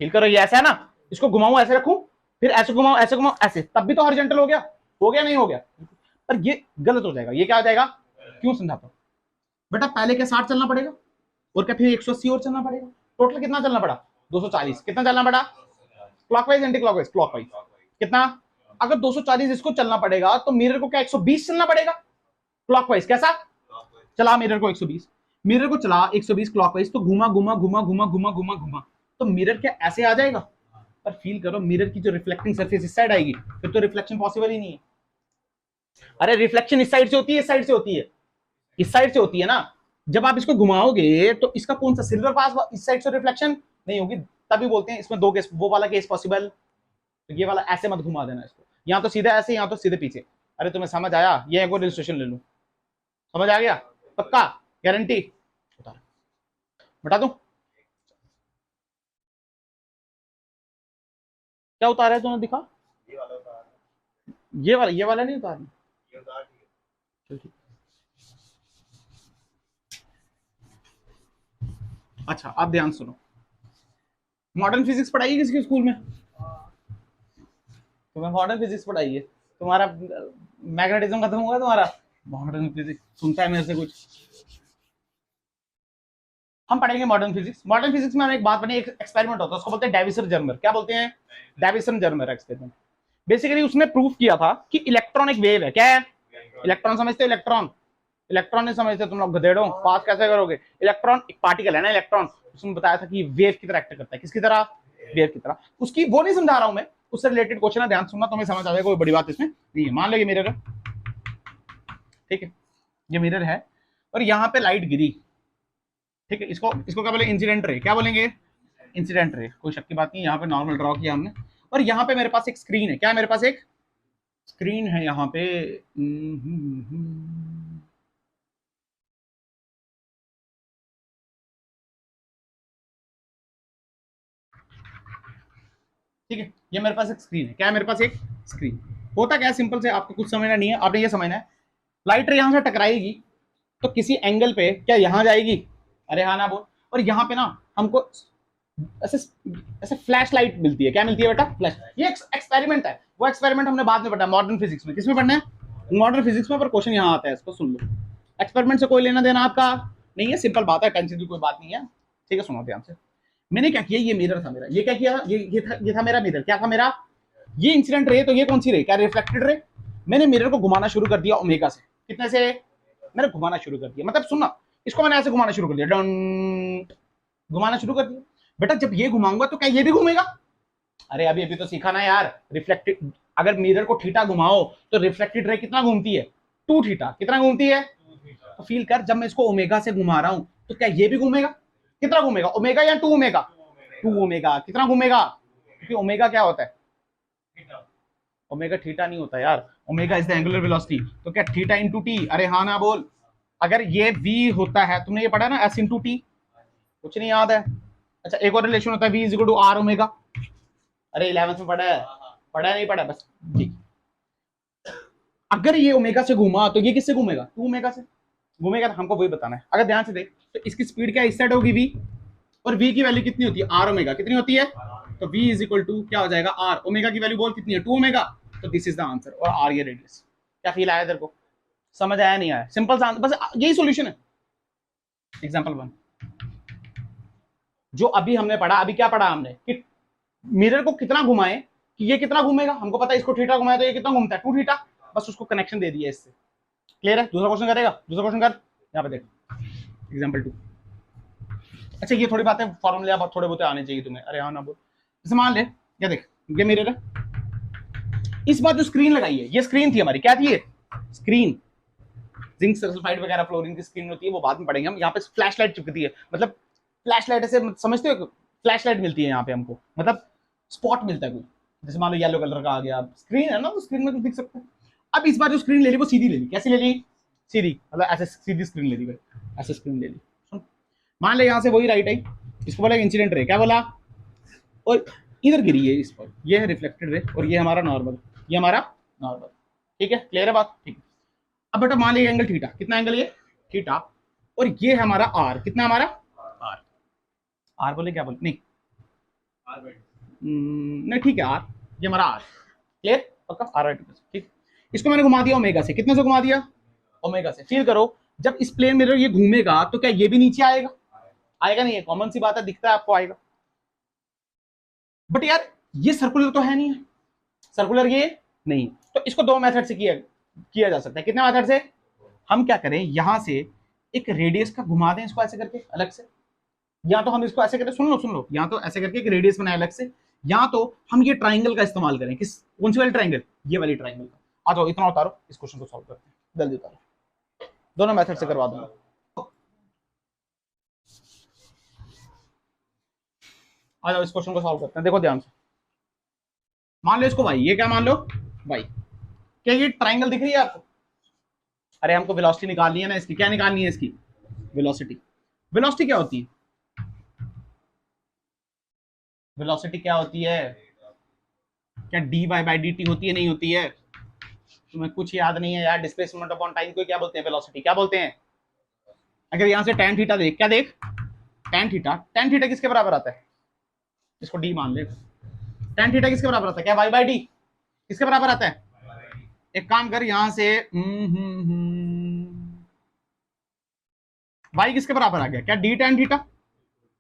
फील करो, ये ऐसा है ना, इसको घुमाऊं ऐसे रखूं, फिर ऐसे घुमाऊं ऐसे, तब भी तो हॉरिजॉन्टल हो गया नहीं हो गया, पर ये गलत हो जाएगा, ये क्या हो जाएगा, क्यों समझाता हूं बेटा, पहले क्या 60 चलना पड़ेगा और क्या फिर 180 और चलना पड़ेगा, टोटल कितना चलना पड़ा, 240। कितना चलना पड़ा, क्लॉकवाइज एंटी क्लॉकवाइज, क्लॉकवाइज कितना, अगर 240 इसको चलना पड़ेगा तो मिरर को क्या 120 चलना पड़ेगा क्लॉकवाइज, कैसा चला मिरर को 120, मिरर को चला 120 क्लॉकवाइज, तो घुमा, तो मिरर क्या ऐसे आ जाएगा, पर फील करो मिरर की जो रिफ्लेक्टिंग सरफेस इस साइड आएगी, फिर तो रिफ्लेक्शन पॉसिबल ही नहीं है। अरे रिफ्लेक्शन इस साइड से होती है, इस साइड से होती है, इस साइड से होती है ना, जब आप इसको घुमाओगे तो इसका कौन सा सिल्वर पास इस साइड से रिफ्लेक्शन नहीं होगी, तभी बोलते हैं इसमें दो केस, वो वाला केस पॉसिबल। तो ये वाला ऐसे मत घुमा देना इसको, यहाँ तो सीधे ऐसे, यहाँ तो सीधे पीछे। अरे तुम्हें समझ आया? ये एक और रजिस्ट्रेशन ले लो, समझ आ गया? पक्का? गारंटी? बता दूं क्या उतारा है तूने? दिखा। ये वाला उतार, ये वाला नहीं उतारना। ये उतार दिया। चल ठीक। अच्छा आप ध्यान सुनो, मॉडर्न फिजिक्स पढ़ाई है किसके स्कूल में? तुम्हें मॉडर्न फिजिक्स पढ़ाई है? तुम्हारा मैग्नेटिज्म खत्म होगा तुम्हारा? मॉडर्न फिजिक्स सुनता है मेरे से कुछ? हम पढ़ेंगे मॉडर्न फिजिक्स। मॉडर्न फिजिक्स में हमें एक बात बनी, एक एक्सपेरिमेंट होता है, उसको बोलते हैं डेविसन जर्मर। क्या बोलते हैं? Davisson Germer experiment. बेसिकली उसने प्रूफ किया था कि इलेक्ट्रॉन एक वेव है। क्या है? इलेक्ट्रॉन समझते हो? इलेक्ट्रॉन, इलेक्ट्रॉन नहीं समझते तुम लोग गधेड़ो, पास कैसे करोगे? इलेक्ट्रॉन एक पार्टिकल है ना, इलेक्ट्रॉन। उसने बताया था कि वेव की तरह एक्ट करता है। किसकी तरह? वेव की तरह। उसकी वो नहीं समझा रहा हूं मैं, उससे रिलेटेड क्वेश्चन है, ध्यान सुनना, तुम्हें समझ आ जाएगा, कोई बड़ी बात इसमें नहीं है। मान लो ये मिरर है, ठीक है, ये मिरर है और यहाँ पे लाइट गिरी, ठीक है, इसको क्या बोले? Incident ray. क्या बोलेंगे? Incident ray. कोई शक की बात नहीं, यहाँ पे नॉर्मल ड्रॉ किया हमने। और यहाँ पे मेरे पास एक स्क्रीन है। क्या है मेरे पास? एक स्क्रीन है यहाँ पे। ठीक है, ये मेरे पास एक स्क्रीन है। क्या है मेरे पास? एक स्क्रीन। होता क्या है? सिंपल से, आपको कुछ समझना नहीं है, आपने ये समझना है, लाइट रे यहाँ से टकराएगी तो किसी एंगल पे क्या यहाँ जाएगी? अरे हाँ ना बोल। और यहाँ पे ना हमको ऐसे ऐसे फ्लैश लाइट मिलती है। क्या मिलती है बेटा? फ्लैश। ये एक्सपेरिमेंट है, वो एक्सपेरिमेंट हमने बाद में पढ़ा मॉडर्न फिजिक्स में। किसमें पढ़ना है? मॉडर्न फिजिक्स में। पर क्वेश्चन यहाँ आता है, इसको सुन लो। एक्सपेरिमेंट से कोई लेना देना आपका नहीं है, सिंपल बात है, टेंशन की कोई बात नहीं है, ठीक है? सुनो ध्यान से। मैंने क्या किया, ये मिरर था मेरा, ये क्या किया, ये था मेरा मिरर। क्या था मेरा? ये इंसिडेंट रे, तो ये कौन सी रे? क्या? Reflected ray. मैंने मिरर को घुमाना शुरू कर दिया ओमेगा से। कितने से? मैंने घुमाना शुरू कर दिया, मतलब सुनना, इसको मैंने ऐसे घुमाना शुरू कर दिया, डन, घुमाना शुरू कर दिया। बेटा जब ये घुमाऊंगा तो क्या ये भी घूमेगा? अरे अभी अभी तो सीखा ना यार, रिफ्लेक्टेड, अगर मिरर को थीटा घुमाओ तो रिफ्लेक्टेड रे कितना घूमती है? 2 थीटा। कितना घूमती है? तो फील कर, जब मैं इसको ओमेगा से घुमा रहा हूं तो क्या ये भी घूमेगा? कितना घूमेगा? ओमेगा या 2 ओमेगा? 2 ओमेगा। कितना घूमेगा? क्योंकि ओमेगा क्या होता है? ओमेगा थीटा नहीं होता यार, omega is the angular velocity. तो क्या थीटा इंटू टी? अरे हाँ ना बोल। अगर ये v होता है, तुमने ये पढ़ा ना, s इंटू टी, कुछ नहीं याद है? अच्छा एक और रिलेशन होता है v is equal to r omega. अरे 11th में पढ़ा है? पढ़ा नहीं पढ़ा? बस ठीक। अगर ये ओमेगा से घूमा तो ये किससे घूमेगा? 2 ओमेगा से घूमेगा। तो हमको वही बताना है। अगर ध्यान से देख तो इसकी स्पीड क्या इस साइड होगी v, और v की वैल्यू कितनी होती है? R omega. कितनी होती है? तो v इज इक्वल टू क्या हो जाएगा? आर ओमेगा की वैल्यू बोल कितनी है? 2 ओमेगा। तो दिस इज द आंसर। और आर ये रेडियस। क्या फील आया तेरे को? समझ आया नहीं आया? सिंपल सा, बस यही सॉल्यूशन है। एग्जांपल 1 जो अभी हमने पढ़ा, अभी क्या पढ़ा हमने कि मिरर को कितना घुमाए कि ये कितना घूमेगा। हमको पता है इसको थीटा घुमाए तो ये कितना घूमता है? 2 थीटा। बस उसको कनेक्शन दे दिया इससे। क्लियर है? दूसरा क्वेश्चन करेगा? दूसरा क्वेश्चन कर, यहाँ पे देख, एग्जांपल 2। अच्छा ये थोड़ी बातें फॉर्मूले आप थोड़े बहुत आने चाहिए तुम्हें। अरे हाँ ना बोल। जैसे मान ले, क्या देख, ये मिरर है, इस बार जो स्क्रीन लगाई है, ये स्क्रीन थी हमारी। क्या थी ये? स्क्रीन। जिंक सल्फाइड वगैरह फ्लोरीन की स्क्रीन होती है, वो बाद में पढ़ेंगे हम। यहाँ पे फ्लैश लाइट चिपकती है, मतलब फ्लैश लाइट ऐसे समझते हो? फ्लैश लाइट मिलती है यहाँ पे हमको, मतलब स्पॉट मिलता है कोई। जैसे मान लो येलो कलर का आ गया, स्क्रीन है ना, तो स्क्रीन में कुछ दिख सकता है। अब इस बार जो स्क्रीन ले ली वो सीधी ले ली। कैसी ले ली? सीधी, मतलब ऐसे सीधी स्क्रीन ले ली भाई, ऐसे स्क्रीन ले ली। सुन, मान ले यहाँ से वही राइट आई, इसको बोला इंसिडेंट रे। क्या बोला? और इधर गिरी है इस पर, ये है रिफ्लेक्टेड रे, और ये हमारा नॉर्मल, ये हमारा नॉर्मल। ठीक है, क्लियर है बात? ठीक है। अब बेटा मान लीजिए एंगल थीटा, कितना एंगल? ये थीटा, और ये है हमारा आर। कितना हमारा? आर। आर बोले क्या बोले? नहीं नहीं ठीक है, आर, ये हमारा आर। क्लियर? पक्का? आर ठीक। इसको मैंने घुमा दिया ओमेगा से। कितने से घुमा दिया? ओमेगा से। फील करो, जब इस प्लेन मिरर ये घूमेगा तो क्या ये भी नीचे आएगा? आएगा नहीं? है कॉमन सी बात है, दिखता है आपको, आएगा। बट यार ये सर्कुलर तो है नहीं है, सर्कुलर ये नहीं। तो इसको 2 मेथड से किया जा सकता है। कितने मेथड से? हम क्या करें, यहां से एक रेडियस का घुमा दें इसको ऐसे करके अलग से, या तो हम इसको ऐसे करें, सुन लो, या तो ऐसे करके एक रेडियस बनाए अलग से, या तो हम ये ट्राइंगल का इस्तेमाल करें। कौन सी वाली ट्राइंगल? ये वाली ट्राइंगल का। आ जाओ, इतना उतारो, इस क्वेश्चन को सॉल्व करते हैं, जल्दी उतारो। दोनों मेथड से करवा दूंगा। आ जाओ इस क्वेश्चन को सॉल्व करते हैं, देखो ध्यान से। मान लो इसको भाई, ये क्या मान लो भाई, क्या ये ट्राइंगल दिख रही है आपको? अरे हमको वेलोसिटी निकालनी है ना इसकी, क्या निकालनी है इसकी? वेलोसिटी। वेलोसिटी क्या होती है? वेलोसिटी क्या होती है? क्या d y by d t होती है, नहीं होती है? तुम्हें कुछ याद नहीं है यार। डिस्प्लेसमेंट अपॉन टाइम को क्या बोलते हैं? वेलोसिटी। क्या बोलते हैं? अगर यहां से tan थीटा देख, क्या देख? tan थीटा किसके बराबर आता है? इसको डी मान ले। tan थीटा किसके बराबर आता है? क्या वाई बाई डी किसके बराबर आता है? एक काम कर यहां से वाई किसके बराबर आ गया? क्या डी tan थीटा।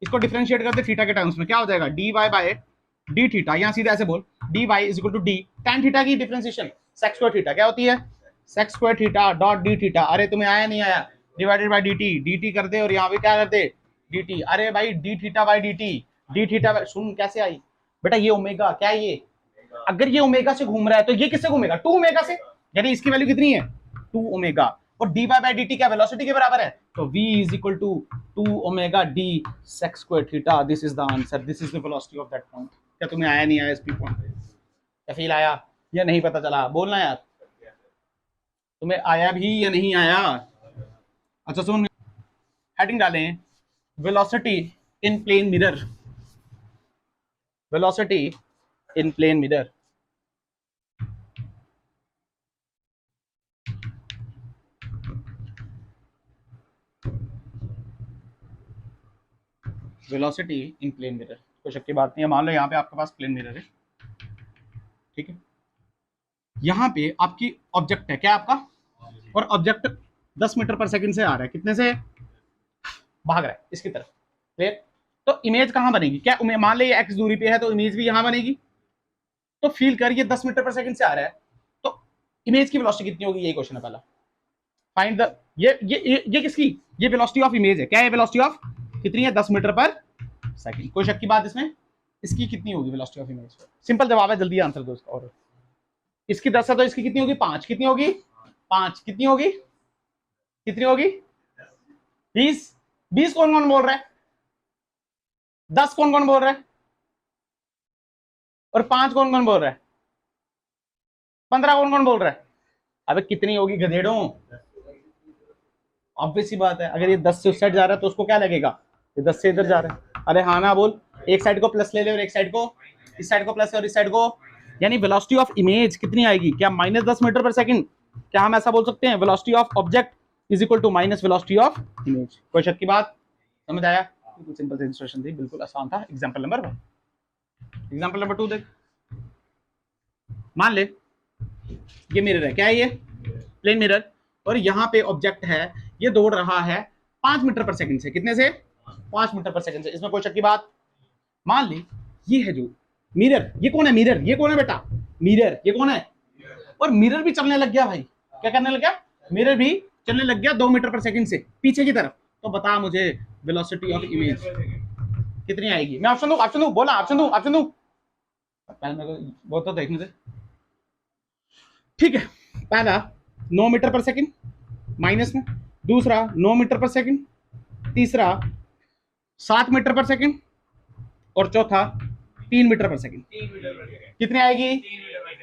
इसको डिफरेंशिएट करते थीटा के टर्म्स में, क्या हो जाएगा? D y by d theta. यहां सीधा ऐसे बोल, d y is equal to d tan theta की डिफरेंशिएशन sec स्क्वायर थीटा क्या होती है? sec square theta dot d theta. अरे तुम्हें आया नहीं आया? डिवाइडेड बाय dt कर दे, और यहाँ पे क्या कर दे? dt। अरे भाई D theta by D theta. सुन कैसे आई बेटा? ये ओमेगा, क्या है ये? अगर ये ओमेगा से घूम रहा है तो ये किससे घूमेगा? 2 ओमेगा से। यानी इसकी वैल्यू कितनी है? 2 ओमेगा। और d by by d t क्या वेलोसिटी के बराबर है? तो v is equal to 2 omega d sec square theta. This is the answer, this is the velocity of that point. क्या तुम्हें आया नहीं आया इस पॉइंट? क्या फील आया या नहीं पता चला? बोलना यार, तुम्हें आया भी या नहीं आया? अच्छा सुन, हेडिंग डालें, velocity in plane mirror. Velocity in plane mirror. Velocity in plane mirror, कोई शक की बात नहीं है। मान लो यहाँ पे आपके पास प्लेन मिरर है, ठीक है। यहाँ पे आपकी ऑब्जेक्ट है, क्या आपका? और ऑब्जेक्ट 10 मीटर पर सेकंड से आ रहा है, कितने से भाग रहा है? इसकी तरफ। क्लियर? तो इमेज कहाँ बनेगी? क्या मान लो ये x दूरी पे है तो इमेज भी यहाँ बनेगी। तो फील कर, ये 10 मीटर पर सेकंड से आ रहा है, तो इमेज की वेलोसिटी कितनी होगी? यही क्वेश्चन है पहला। फाइंड द ये किसकी? ये वेलोसिटी ऑफ इमेज है। क्या है वेलोसिटी ऑफ? कितनी है? 10 मीटर पर सेकंड। कोई शक की बात इसमें? इसकी कितनी होगी वेलोसिटी ऑफ इमेज? सिंपल जवाब है, जल्दी आंसर दो इसका। और इसकी 10 है तो इसकी कितनी होगी? 5। कितनी होगी? 5। कितनी होगी? कितनी होगी? 20। 20 कौन कौन बोल रहा है? 10 कौन कौन बोल रहा है? और 5 कौन कौन बोल रहा है? 15 कौन कौन बोल रहा है? अबे कितनी होगी गधेड़ों? ऑब्वियस सी बात है, अगर ये 10 से उस साइड जा रहा है तो उसको क्या लगेगा? ये 10 से इधर जा रहा है। अरे हाँ ना बोल। एक साइड को प्लस ले ले और एक साइड को, इस साइड को प्लस और इस साइड को, यानी वेलोसिटी ऑफ इमेज कितनी आएगी? क्या -10 मीटर पर सेकंड? क्या हम ऐसा बोल सकते हैं? Velocity of object is equal to minus velocity of image. कोई शक की बात? समझ आया? बिल्कुल सिंपल सी इंस्ट्रक्शन थी, बिल्कुल आसान था। Example number 1। एग्जांपल नंबर 2 देख। मान ले ये मिरर है, क्या है ये? Plane mirror. और यहाँ पे ऑब्जेक्ट है, ये दौड़ रहा है 5 मीटर पर सेकंड से। कितने से? 5 मीटर पर सेकंड से। इसमें कोई शक की बात? मान ले ये है जो मिरर, ये कौन है? मिरर, ये कौन है बेटा? मिरर, ये कौन है? और मिरर भी चलने लग गया भाई। क्या करने लग गया? मिरर भी चलने लग गया 2 मीटर पर सेकंड से पीछे की तरफ। तो बता मुझे वेलोसिटी ऑफ इमेज कितनी आएगी? मैं ऑप्शन दूं? बोला ऑप्शन दूं? पहले मेरे को वो तो देखने दे। ठीक है, पहला 9 मीटर पर सेकंड माइनस में, दूसरा 9 मीटर पर सेकंड, तीसरा 7 मीटर पर सेकंड, और चौथा 3 मीटर पर सेकंड। कितनी आएगी?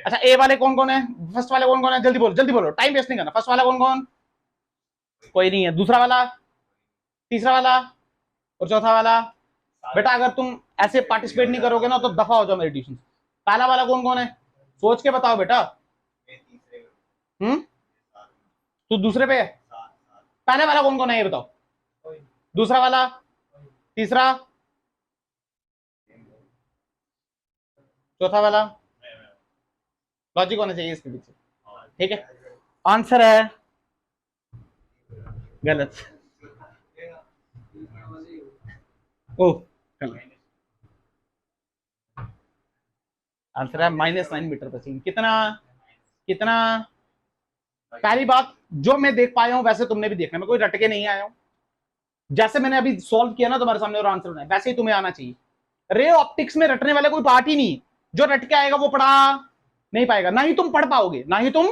अच्छा, ए वाले कौन कौन है? फर्स्ट वाले कौन कौन है? जल्दी बोलो, टाइम वेस्ट नहीं करना। फर्स्ट वाला कौन कौन? कोई नहीं है। दूसरा वाला, तीसरा वाला और चौथा वाला? बेटा अगर तुम ऐसे पार्टिसिपेट नहीं करोगे ना तो दफा हो जाओ मेरे ट्यूशन। पहला वाला कौन कौन है? सोच के बताओ बेटा। तू दूसरे पे है? पहले वाला कौन कौन है ये बताओ? दूसरा वाला, तीसरा, चौथा वाला? लॉजिक होना चाहिए इसके पीछे, ठीक है। आंसर है गलत। ओ आंसर है -9 मीटर पर सेकंड। कितना? पहली बात, जो मैं देख पाया हूं वैसे तुमने भी देखना, मैं कोई रटके नहीं आया हूं। जैसे मैंने अभी सॉल्व किया ना तुम्हारे सामने और आंसर बनाया, वैसे ही तुम्हें आना चाहिए। रे ऑप्टिक्स में रटने वाले कोई पार्ट ही नहीं। जो रट के आएगा वो पढ़ा नहीं पाएगा, ना ही तुम पढ़ पाओगे, ना ही तुम।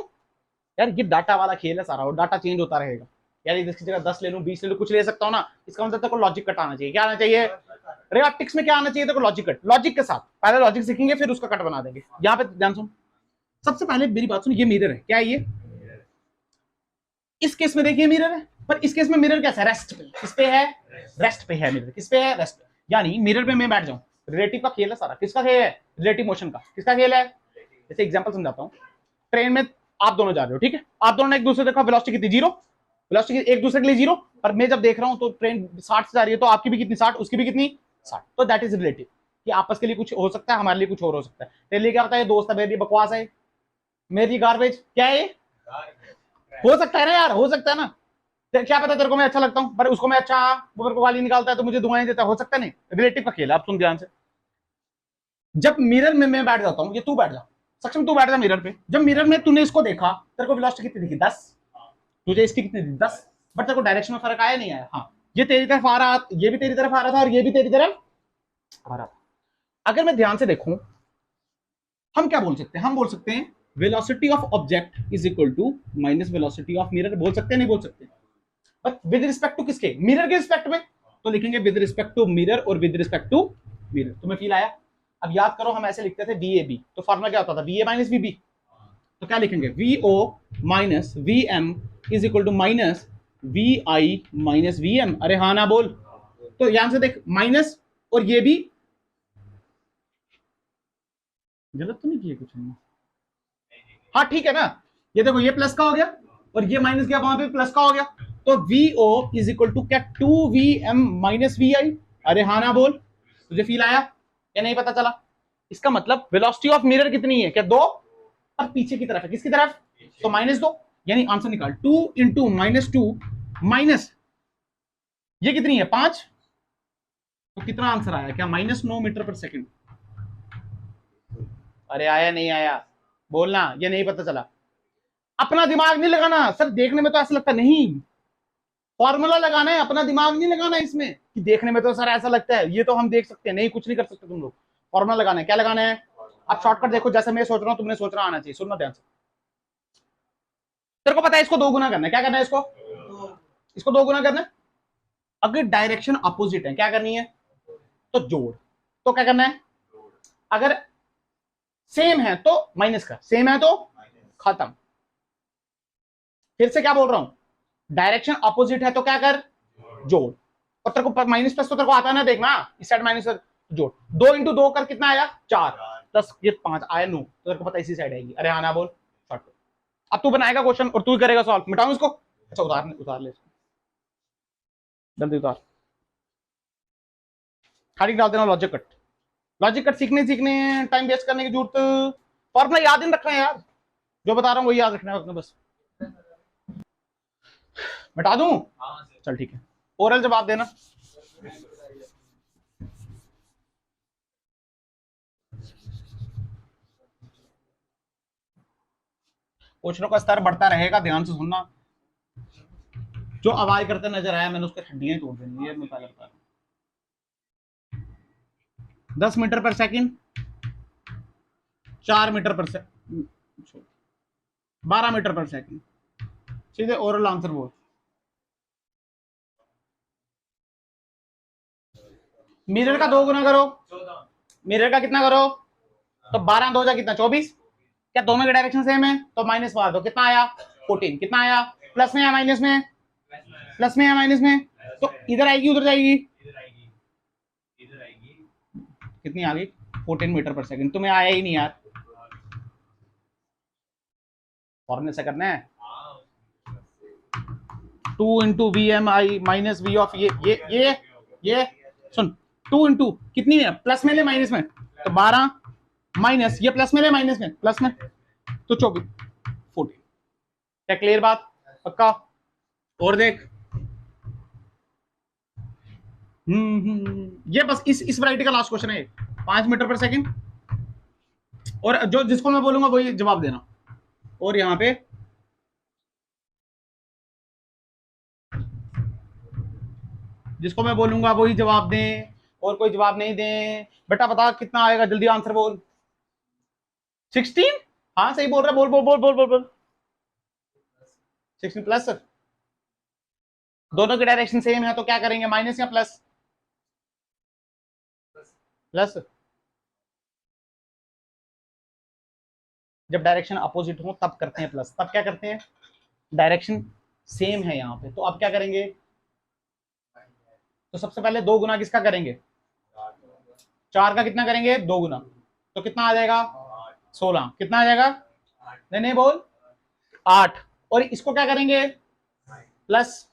यार ये डाटा वाला खेल है सारा, और डाटा चेंज होता रहेगा। यार इसकी जगह 10 ले लूं, 20 ले लूं, कुछ ले सकता हूं ना। इसका मतलब तेरे को लॉजिक कटाना चाहिए। क्या आना चाहिए? रे ऑप्टिक्स में क्या आना चाहिए? देखो लॉजिक कट, लॉजिक के साथ पहले लॉजिक सीखेंगे फिर उसका कट बना देंगे। यहाँ पे ध्यान सुन, सबसे पहले मेरी बात सुन, ये मिरर है, क्या है ये? इस केस में देखिए मिरर है, पर इस केस में मिरर कैसा है? रेस्ट पे, किस पे है? रेस्ट पे है मिरर, किस पे है? रेस्ट पे। यानी मिरर पे मैं बैठ जाऊं, रिलेटिव का खेल है सारा। किसका खेल है? रिलेटिव मोशन का। किसका खेल है? जैसे एग्जांपल समझाता हूं, ट्रेन में आप दोनों जा रहे हो, ठीक है, आप दोनों ने एक दूसरे देखा, वेलोसिटी कितनी? जीरो। वेलोसिटी एक दूसरे के लिए जीरो, पर मैं जब देख रहा हूं तो ट्रेन 60 से जा रही है, तो आपकी भी कितनी? 60, उसकी भी कितनी? 60। तो दैट इज रिलेटिव, कि आपस के लिए कुछ हो सकता है, हमारे लिए कुछ और हो सकता है। तेरे लिए क्या होता है? दोस्त है, मेरे लिए बकवास है, मेरी गार्बेज, क्या है? हो सकता है ना यार, हो सकता है ना। क्या पता तेरे को मैं अच्छा लगता हूं, पर उसको मैं अच्छा, वो मेरे को गाली निकालता है तो मुझे दुआएं देता है, हो सकता है। नहीं, रिलेटिव का खेल है। आप सुन ध्यान से, जब मिरर में मैं बैठ जाता हूं, ये तू बैठ जा, सक्षम तू बैठ जा मिरर पे। जब मिरर में तूने इसको देखा, तेरे को वेलोसिटी कितनी दिखी? 10। तुझे इसकी कितनी दिखी? 10। बट तेरे को डायरेक्शन में फर्क आया? नहीं आया। हाँ, ये तेरी तरफ आ रहा, ये भी तेरी तरफ आ रहा था, और ये भी तेरी तरफ आ रहा था। अगर मैं ध्यान से देखूं, हम क्या बोल सकते हैं? हम बोल सकते हैं velocity of object is equal to minus velocity of mirror. बोल सकते हैं? नहीं बोल सकते? बट विद रिस्पेक्ट टू किसके? मिरर के रिस्पेक्ट में। तो लिखेंगे विद रिस्पेक्ट टू मिरर और विद रिस्पेक्ट टू मिरर। तुम्हें फील आया? अब याद करो, हम ऐसे लिखते थे वी ए बी, तो फॉर्मूला क्या होता था? V a minus v b. तो क्या लिखेंगे? V o minus v M is equal to minus v i minus v m. अरे हाँ ना बोल। तो यहां से देख, माइनस, और ये भी गलत तो नहीं किया कुछ हमने? हाँ ठीक है ना, ये देखो, ये प्लस का हो गया और ये माइनस गया, वहां पे प्लस का हो गया। तो v o is equal to क्या? 2vm माइनस वी आई। अरे हाँ ना बोल। तुझे फील आया या नहीं? पता चला? इसका मतलब वेलोसिटी ऑफ मिरर कितनी है? क्या? 2। और पीछे की तरफ है, किसकी तरफ? तो -2। यानी आंसर निकाल, 2 इंटू -2 माइनस ये कितनी है? 5। तो कितना आंसर आया? क्या? -9 मीटर पर सेकेंड। अरे आया नहीं आया? बोलना, ये नहीं पता चला? अपना दिमाग नहीं लगाना सर, देखने में तो ऐसा लगता नहीं, फॉर्मूला लगाना है, अपना दिमाग नहीं लगाना है इसमें, कि देखने में तो सर ऐसा लगता है, ये तो हम देख सकते हैं। नहीं, कुछ नहीं कर सकते तुम लोग। फॉर्मूला लगाना है। क्या लगाना है? आप शॉर्टकट देखो, जैसे मैं सोच रहा हूं तुमने सोचना आना चाहिए। सुनना ध्यान से, तेरे को पता है इसको 2 गुना करना है। क्या करना है इसको? इसको 2 गुना करना है। अगर डायरेक्शन अपोजिट है, क्या करनी है? तो जोड़। तो क्या करना है? अगर सेम है तो माइनस कर, सेम है तो खत्म। फिर से क्या बोल रहा हूं? डायरेक्शन अपोजिट है तो क्या कर? जोड़। और तेरे को माइनस प्लस तो तेरे को आता है ना, देखना इस साइड माइनस जोड़। 2 इंटू 2 कर कितना आया? 4। 10 ये 5 आया 9। तो तेरे को पता इसी साइड आएगी। अरे हाँ ना बोल। शॉर्ट। अब तू बनाएगा क्वेश्चन और तू ही करेगा सॉल्व। मिटाऊं इसको? अच्छा उतार ले, जल्दी उतार। खाली डाल देना लॉजिक कट। लॉजिक कट सीखने टाइम वेस्ट करने की जरूरत, फॉर्मूला याद नहीं रखना है यार, जो बता रहा हूँ वही याद रखना है बस। मिटा दूं? चल ठीक है, ओरल जवाब देना। क्वेश्चनों का स्तर बढ़ता रहेगा, ध्यान से सुनना। जो आवाज करते नजर आया मैंने उसकी हड्डियां तोड़ देंगी, ये मैं पहले बता रहा हूं। 10 मीटर पर सेकंड, 4 मीटर पर सेकंड, 12 मीटर पर सेकंड। सीधे ओरल आंसर बोल। मिरर का 2 गुना करो, मिरर का कितना करो? तो 12 2 जा कितना? 24। क्या दोनों के डायरेक्शन सेम है? तो माइनस मार दो, कितना आया? 14। कितना आया? प्लस में या माइनस में? प्लस में या माइनस में? तो इधर आएगी उधर जाएगी? कितनी आ गई? 14 मीटर पर सेकंड। तुम्हें आया ही नहीं यार, फॉर्मूले से करना है। 2 into v m i minus v of ये सुन, 2 इंटू कितनी है? प्लस में ले माइनस में? तो 12 माइनस ये प्लस में ले माइनस में? प्लस में, तो 24 14। क्या क्लियर बात? पक्का? और देख, ये बस इस वैरायटी का लास्ट क्वेश्चन है। 5 मीटर पर सेकंड, और जो जिसको मैं बोलूंगा वही जवाब देना। और यहां पे जिसको मैं बोलूंगा वही जवाब दें, और कोई जवाब नहीं दें। बेटा बता कितना आएगा, जल्दी आंसर बोल। 16? हाँ सही बोल रहा, बोल बोल बोल बोल बोल बोल। 16 प्लस। दोनों की डायरेक्शन सेम है तो क्या करेंगे? माइनस या प्लस? प्लस, जब डायरेक्शन अपोजिट हो तब करते हैं प्लस, तब क्या करते हैं, डायरेक्शन सेम है यहाँ पे, तो अब क्या करेंगे, तो सबसे पहले 2 गुना किसका करेंगे, 4 का कितना करेंगे, 2 गुना, तो कितना आ जाएगा, 16, कितना आ जाएगा, नहीं नहीं बोल, 8, और इसको क्या करेंगे, प्लस,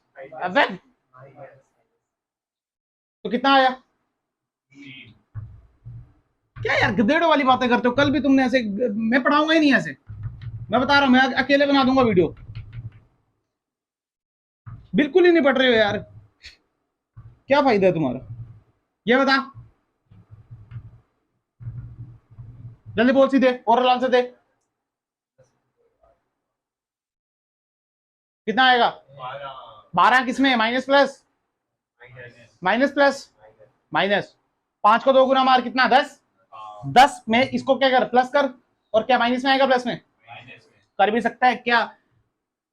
तो कितना आया, क्या यार गधेड़ों वाली बातें करते हो, कल भी तुमने ऐसे, मैं पढ़ाऊंगा ही नहीं ऐसे, मैं बता रहा हूं, मैं अकेले बना दूंगा वीडियो, बिल्कुल ही नहीं पढ़ रहे हो यार, क्या फायदा है तुम्हारा, ये बता, जल्दी बोल, सीधे ओरल आंसर दे, कितना आएगा, 12 किसमें, minus plus, minus plus, minus, 5 को 2 गुना मार, कितना, 10, 10 में इसको क्या कर, प्लस कर, और क्या माइनस में आएगा, प्लस में, कर भी सकता है क्या,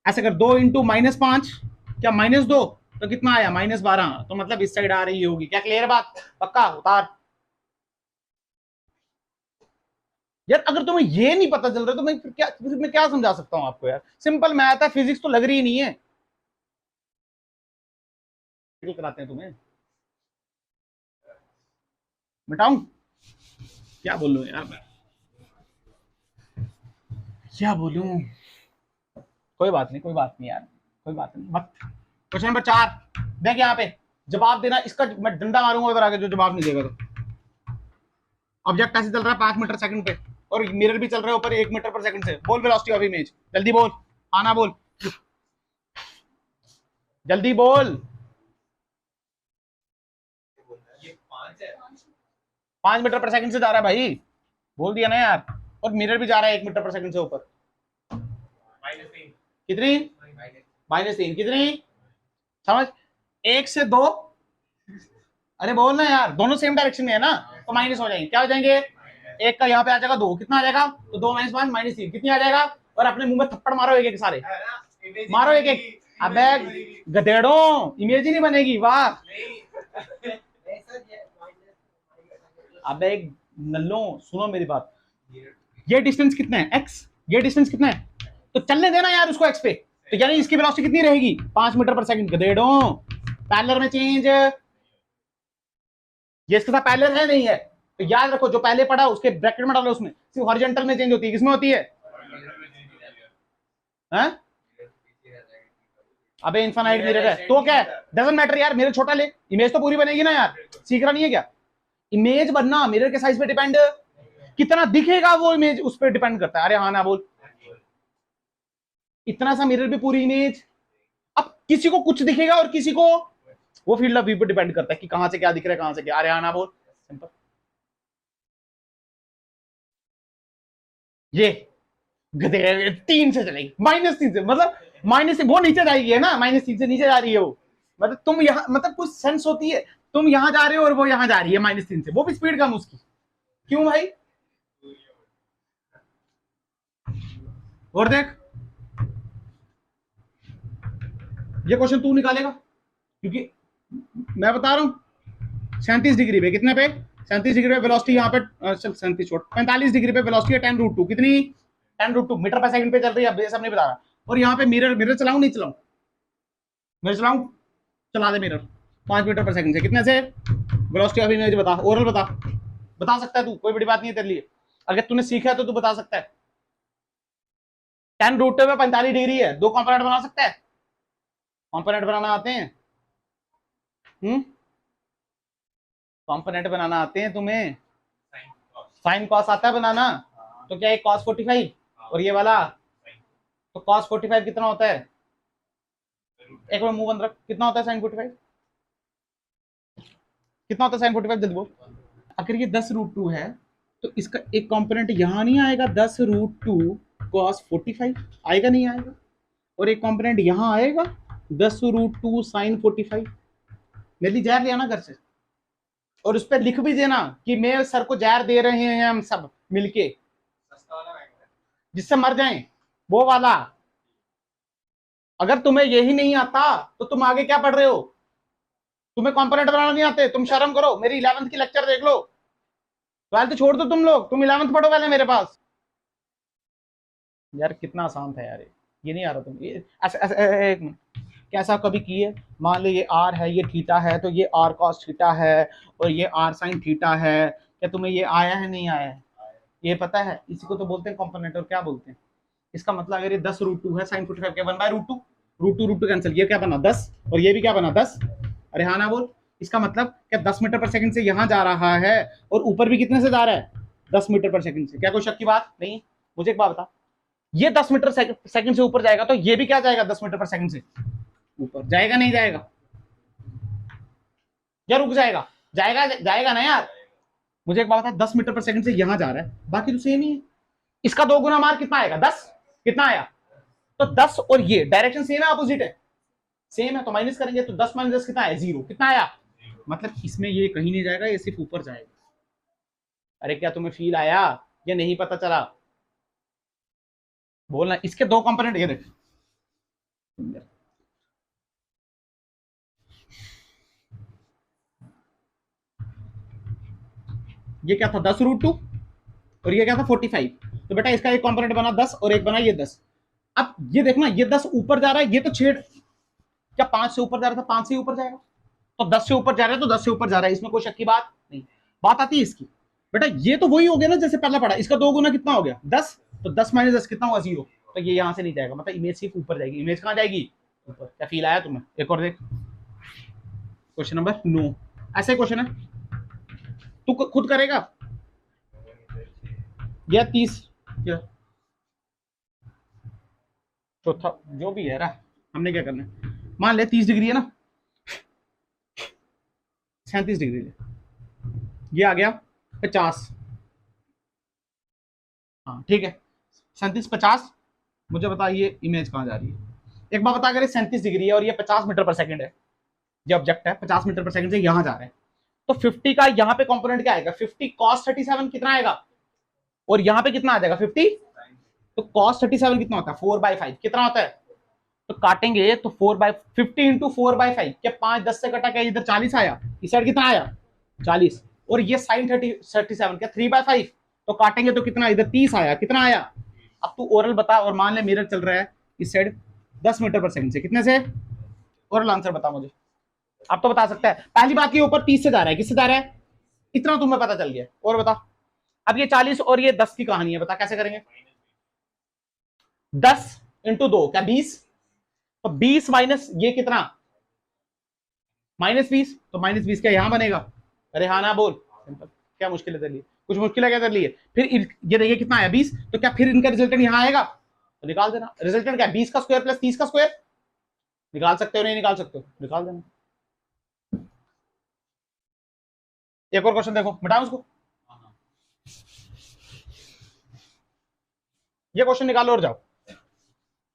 ऐसे कर, 2 इंटू -5, क्या -2, तो कितना आया, -12, तो मतलब इस साइड आ रही होगी, क्या क्लियर बात, पक्का, उतार, यार अगर तुम्हें ये नहीं पता चल रहा तो मैं क्या समझा सकता हूं आपको यार, सिंपल मैथ है, फिजिक्स तो लग रही नहीं है, कराते हैं तुम्हें, मिटाऊं, क्या बोलूं यार मैं, क्या बोलूं, कोई बात नहीं, कोई बात नहीं यार, कोई बात नहीं, मत, क्वेश्चन नंबर 4 देख, यहाँ पे जवाब देना, इसका मैं डंडा मारूंगा उधर आगे जो जवाब नहीं देगा, तो ऑब्जेक्ट ऐसे चल रहा है 5 मीटर सेकंड पे, और मिरर भी चल रहा है ऊपर 1 मीटर पर सेकंड से, बोल वेलोसिटी ऑफ इमेज, जल्दी बोल, आना बोल, जल्दी बोल, 5 मीटर पर सेकंड से जा रहा है भाई, बोल दिया ना यार, और मिरर भी जा रहा है 1 मीटर पर सेकंड से ऊपर, कितनी, -3, कितनी, समझ, 1 से 2, अरे बोल ना यार, दोनों सेम डायरेक्शन में है ना, तो माइनस हो जाएंगे, क्या हो जाएंगे, 1 का यहाँ पे आ जाएगा 2, कितना आ जाएगा, तो 2 - 5 -3, कितनी आ जाएगा, और अपने मुंह में थप्पड़ मारो एक एक सारे, मारो एक एक, अबे गधेड़ों, इमेज ही नहीं बनेगी, वाह, अबे नल्लो, सुनो मेरी बात, ये डिस्टेंस कितना है, x, ये डिस्टेंस कितना है, तो चलने देना यार उसको x पे, तो यानी इसकी वेलोसिटी कितनी रहेगी, 5 मीटर पर सेकंड, गधेड़ों, पैरेलल में चेंज, ये इसके साथ पैरेलल है नहीं है, तो याद रखो जो पहले पढ़ा उसके ब्रैकेट में डालो, उसमें सिर्फ हॉरिजॉन्टल में चेंज होती है, किसमें होती है, हैं? अबे इनफाइनाइट मिरर है तो क्या है, डजंट मैटर यार, मिरर छोटा ले, इमेज तो पूरी बनेगी ना यार, सीख रहा नहीं है क्या, इमेज बनना मिरर के साइज पे डिपेंड, कितना दिखेगा वो इमेज उस पर डिपेंड करता है, अरे हाँ ना बोल, इतना सा मिरर भी पूरी इमेज, अब किसी को कुछ दिखेगा और किसी को, वो फील्ड ऑफ व्यू पे डिपेंड करता है कि कहां से क्या दिख रहा है, कहां से क्या, अरे हाँ ना बोल, सिंपल, ये गधे 3 से चलेगी, -3 से, मतलब माइनस से वो नीचे जाएगी है ना, -3 से नीचे जा रही है वो, मतलब तुम यहाँ, मतलब कुछ सेंस होती है, तुम यहाँ जा रहे हो और वो यहाँ जा रही है -3 से, वो भी स्पीड कम उसकी, क्यों भाई, और देख, ये क्वेश्चन तू निकालेगा, क्योंकि मैं बता रहा हूं 37 डिग्री पे, कितने पे, 37 डिग्री पे वेलोसिटी, यहाँ पे 37 छोड़, 45 डिग्री पे वेलोसिटी है 10√2, कितनी, 10√2 मीटर पर सेकंड पे चल रही है, अब ये सब नहीं बता रहा, और यहाँ पे मिरर चलाऊं नहीं चलाऊं, मिरर चलाऊं, चला दे मिरर, 5 मीटर पर सेकंड से, कितने से, वेलोसिटी ऑफ इमेज बता, ओरल बता सकता है तू, कोई बड़ी बात नहीं है तेरे लिए, अगर तूने सीखा है तो तू बता सकता है, 10√2 में 45 डिग्री है, 2 कंपोनेंट बना सकता है, कंपोनेंट बनाना आते हैं, कंपोनेंट बनाना आते हैं तुम्हें, साइन कॉस आता है बनाना, तो क्या एक कॉस 45 और ये वाला, तो कॉस 45 कितना होता है, एक बार मुंह बंद रख, कितना होता है साइन 45, कितना होता है साइन 45, जल्दी बोल, अगर ये 10√2 है तो इसका एक कंपोनेंट यहां नहीं आएगा, 10√2 कॉस 45 आएगा, नहीं आएगा, और एक कंपोनेंट यहां आएगा 10√2 साइन 45, मेरे लिए जहर ले आना घर से, और उस पर लिख भी देना कि मैं सर को जहर दे रहे हैं हम सब मिलके, जिससे मर जाएं, वो वाला, अगर तुम्हें यही नहीं आता तो तुम आगे क्या पढ़ रहे हो, तुम्हें कंपोनेंट बनाना नहीं आते, तुम शर्म करो, मेरी 11th की लेक्चर देख लो, 12th छोड़ दो तुम लोग, तुम 11th पढ़ो पहले मेरे पास। यार कितना आसान था यार, ये नहीं आ रहा तुम, ये ऐसा एक मिनट, कैसा कभी किए, मान लो ये आर है, ये थीटा है, तो ये आर कॉस थीटा है और ये आर साइन थीटा है। क्या तुम्हें ये आया है नहीं आया है? ये पता है, इसी को तो बोलते हैं कॉम्पोनेंट। और क्या बोलते हैं इसका मतलब, अगर ये 10√2 है साइन 45 के 1/√2, √2 कैंसिल, ये क्या बना 10 और ये भी क्या बना 10। अरे हाँ ना बोल। इसका मतलब क्या 10 मीटर पर सेकंड से यहां जा रहा है और ऊपर भी कितने से जा रहा है, 10 मीटर पर सेकंड से। क्या कोई शक की बात नहीं? मुझे एक बात बता, ये 10 मीटर सेकंड से ऊपर जाएगा तो ये भी क्या जाएगा 10 मीटर पर सेकंड से ऊपर, जाएगा नहीं जाएगा? या रुक जाएगा? जाएगा, जाएगा ना यार। मुझे एक बात बता, 10 मीटर पर सेकंड से यहां जा रहा है, बाकी तो सेम ही है। इसका 2 गुना मार कितना आएगा 10, कितना आया? तो 10 और ये डायरेक्शन सेम है, अपोजिट है, सेम है, तो माइनस करेंगे तो 10 - 10 कितना आया 0, कितना आया? मतलब इसमें ये कहीं नहीं जाएगा, ये सिर्फ ऊपर जाएगा। अरे क्या तुम्हें फील आया या नहीं पता चला? बोलना। इसके 2 कंपोनेंट ये देख, ये क्या था 10√2 और ये क्या था 45। तो बेटा इसका एक कंपोनेंट बना 10 और एक बना ये 10। अब ये देखना, ये 10 ऊपर जा रहा है, ये तो छेड़, क्या 5 से ऊपर जा रहा था, 5 से ऊपर जाएगा, तो 10 से ऊपर जा रहा है तो 10 से ऊपर जा रहा है, इसमें कोई शक की बात नहीं। बात आती है इसकी, बेटा ये तो वही हो गया ना जैसे पहला पढ़ा, इसका 2 गुना कितना हो गया 10, तो 10 - 10 कितना हुआ 0, तो ये यहां से नहीं जाएगा, मतलब इमेज सिर्फ ऊपर जाएगी। इमेज कहां जाएगी? ऊपर। क्या फील आया तुम्हें? एक और देख, क्वेश्चन नंबर 9, ऐसा ही क्वेश्चन है, तू खुद करेगा या 30 क्या चौथा जो भी है रहा, हमने क्या करना है, मान ले 30 डिग्री है ना, 37 डिग्री ले, ये आ गया 50, हाँ ठीक है 37 50। मुझे बता ये इमेज कहाँ जा रही है? एक बार बता, अगर ये 37 डिग्री है और ये 50 मीटर पर सेकंड है, ये ऑब्जेक्ट है 50 मीटर पर सेकंड से यहां जा रहा है, तो 50 का यहाँ पे कंपोनेंट क्या आएगा, 50 cos 37 कितना आएगा, और यहाँ पे कितना आ जाएगा 50, तो cos 37 कितना होता है 4/5, कितना होता है? तो काटेंगे तो 4/50 इंटू 4/5, क्या 5 10 से कटा, क्या इधर 40 आया, इस साइड कितना आया 40, और ये साइन 37 क्या 3/5, तो काटेंगे तो कितना, इधर 30 आया, कितना आया? अब तू ओरल बता, और मान ले मिरर चल रहा है इस साइड 10 मीटर पर सेकंड से, कितने से? ओरल आंसर बता मुझे। अब तो बता सकता है, पहली बात के ऊपर 30 से जा रहा है, किससे जा रहा है, इतना तुम्हें पता चल गया। और बता, अब ये 40 और ये 10 की कहानी है, बता कैसे करेंगे? 10 इंटू 2 क्या 20, तो 20 माइनस ये कितना -20, तो -20 क्या यहां बनेगा? अरे हाँ ना बोल, सिंपल। क्या मुश्किल है तेरे लिए? कुछ मुश्किल है क्या तेरे लिए? फिर ये देखिए कितना आया 20, तो क्या फिर इनका रिजल्टेंट यहां आएगा, तो निकाल देना। रिजल्टेंट क्या 20 का स्क्वायर प्लस 30 का स्क्वायर, निकाल सकते हो नहीं निकाल सकते हो, निकाल देना। एक और क्वेश्चन देखो, मिटाओ उसको, ये क्वेश्चन निकालो और जाओ,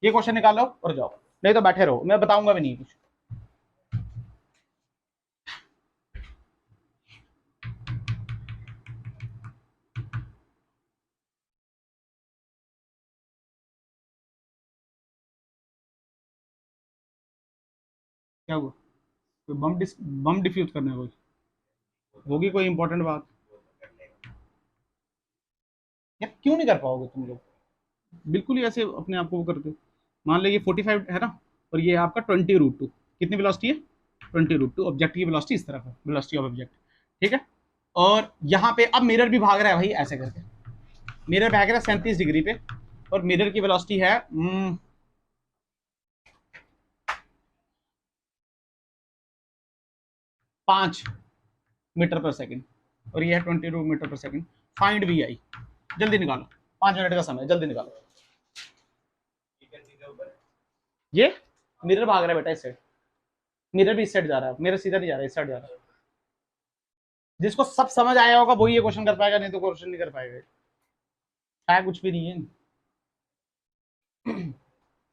ये क्वेश्चन निकालो और जाओ, नहीं तो बैठे रहो, मैं बताऊंगा भी नहीं कुछ। क्या हुआ? कोई बम डिफ्यूज करने कोई होगी कोई इंपॉर्टेंट बात? यार क्यों नहीं कर पाओगे तुम लोग? बिल्कुल ही ऐसे अपने आप को वो करते हो। मान लो ये 45 है ना, और ये आपका 20√2, कितनी वेलोसिटी है 20√2, ऑब्जेक्ट की वेलोसिटी इस तरफ है, वेलोसिटी ऑफ ऑब्जेक्ट, ठीक है। और यहाँ पे अब मिरर भी भाग रहा है भाई, ऐसे करके मिरर भाग रहा है 37 डिग्री पे, और मिरर की वेलोसिटी है 5 मीटर पर सेकंड, और ये है 22 मीटर पर सेकंड। फाइंड वी आई, जल्दी निकालो, 5 मिनट का समय, जल्दी निकालो। ये मिरर भाग रहा है बेटा इस साइड, मिरर भी इस साइड जा रहा है, मिरर सीधा नहीं जा रहा है, इस साइड जा रहा है। जिसको सब समझ आया होगा वही ये क्वेश्चन कर पाएगा, नहीं तो क्वेश्चन नहीं कर पाएगा। कुछ भी नहीं है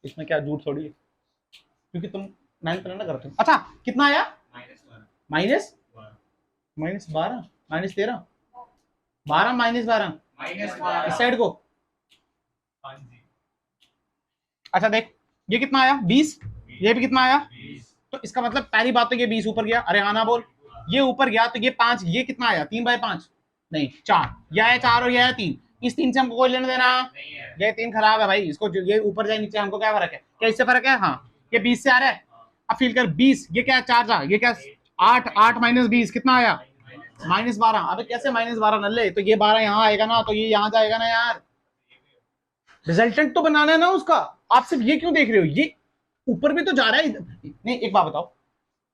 इसमें, क्या झूठ थोड़ी है, क्योंकि तुम 9th ना करते हो। अच्छा कितना आया माइनस -12 -13 12 -12 इस साइड को। अच्छा देख ये कितना आया 20, ये भी कितना आया, तो इसका मतलब पहली बात तो ये 20 ऊपर गया, अरे आना बोल, ये ऊपर गया तो ये 5, ये कितना आया 3/5, नहीं 4, यह है 4 और यह है 3, इस 3 से हमको कोई लेना देना, ये 3 खराब है भाई, इसको ये ऊपर जाए नीचे हमको क्या फर्क है, क्या इससे फर्क है, हाँ ये 20 से आ रहा है। अब फील कर 20, ये क्या 4 था, ये क्या 8, 8 माइनस 20 कितना आया -12। अबे कैसे -12 नल्ले, तो ये 12 यहाँ आएगा ना, तो ये यहाँ जाएगा ना यार, रिजल्टेंट तो बनाना है ना उसका, आप सिर्फ ये क्यों देख रहे हो, ये ऊपर भी तो जा रहा है। नहीं एक बात बताओ,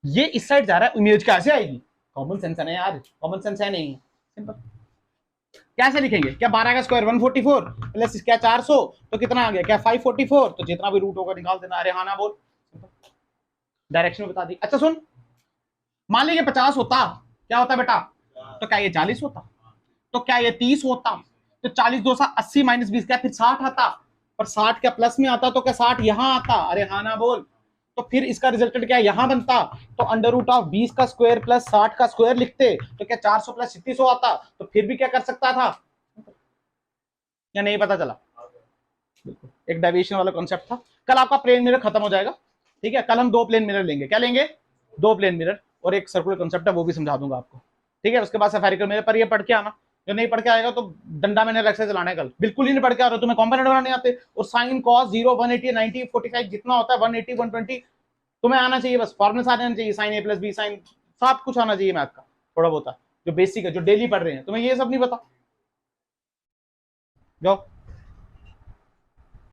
ये इस साइड जा रहा है, इमेज कैसे आएगी, कॉमन सेंस है ना यार, कॉमन सेंस है नहीं, सिंपल। कैसे लिखेंगे, क्या 12 का स्क्वायर 144 प्लस क्या 400, तो कितना आ गया, क्या 544, तो जितना भी रूट होगा निकाल देना। अरे हाँ ना बोल, डायरेक्शन बता दी। अच्छा सुन, मान लीजिए 50 होता, क्या होता बेटा, तो क्या ये 40 होता, तो क्या ये 30 होता, तो 40 2 80 माइनस 20 क्या फिर 60 आता, पर 60 क्या प्लस में आता, तो क्या 60 यहां आता, अरे हाँ ना बोल, तो फिर इसका रिजल्टेंट क्या यहां बनता, तो अंडर रूट ऑफ 20 का स्क्वायर प्लस 60 का स्क्वायर लिखते, तो क्या 400 प्लस 3600 आता, तो फिर भी क्या कर सकता था, या नहीं पता चला। एक डेविएशन वाला कॉन्सेप्ट था। कल आपका प्लेन मिरर खत्म हो जाएगा, ठीक है, कल हम 2 प्लेन मिरर लेंगे, क्या लेंगे, 2 प्लेन मिरर, और एक सर्कुलर कॉन्सेप्ट है वो भी समझा दूंगा आपको, ठीक है। उसके बाद सफेरिकल मिरर पर ये पढ़ के आना, जो नहीं पढ़ के आएगा तो डंडा मैंने रख से चलाना है कल, बिल्कुल ही नहीं पढ़ के आ रहा, तुम्हें कॉम्पोनेंट बनाने आते, और साइन कॉस 0 180 90 45 जितना होता है 180 120 तुम्हें आना चाहिए, बस फॉर्मुला आना चाहिए, sine a plus b sine, सब कुछ आना चाहिए मैथ का, थोड़ा बहुत जो बेसिक है, जो डेली पढ़ रहे हैं, तुम्हें ये सब नहीं पता, जाओ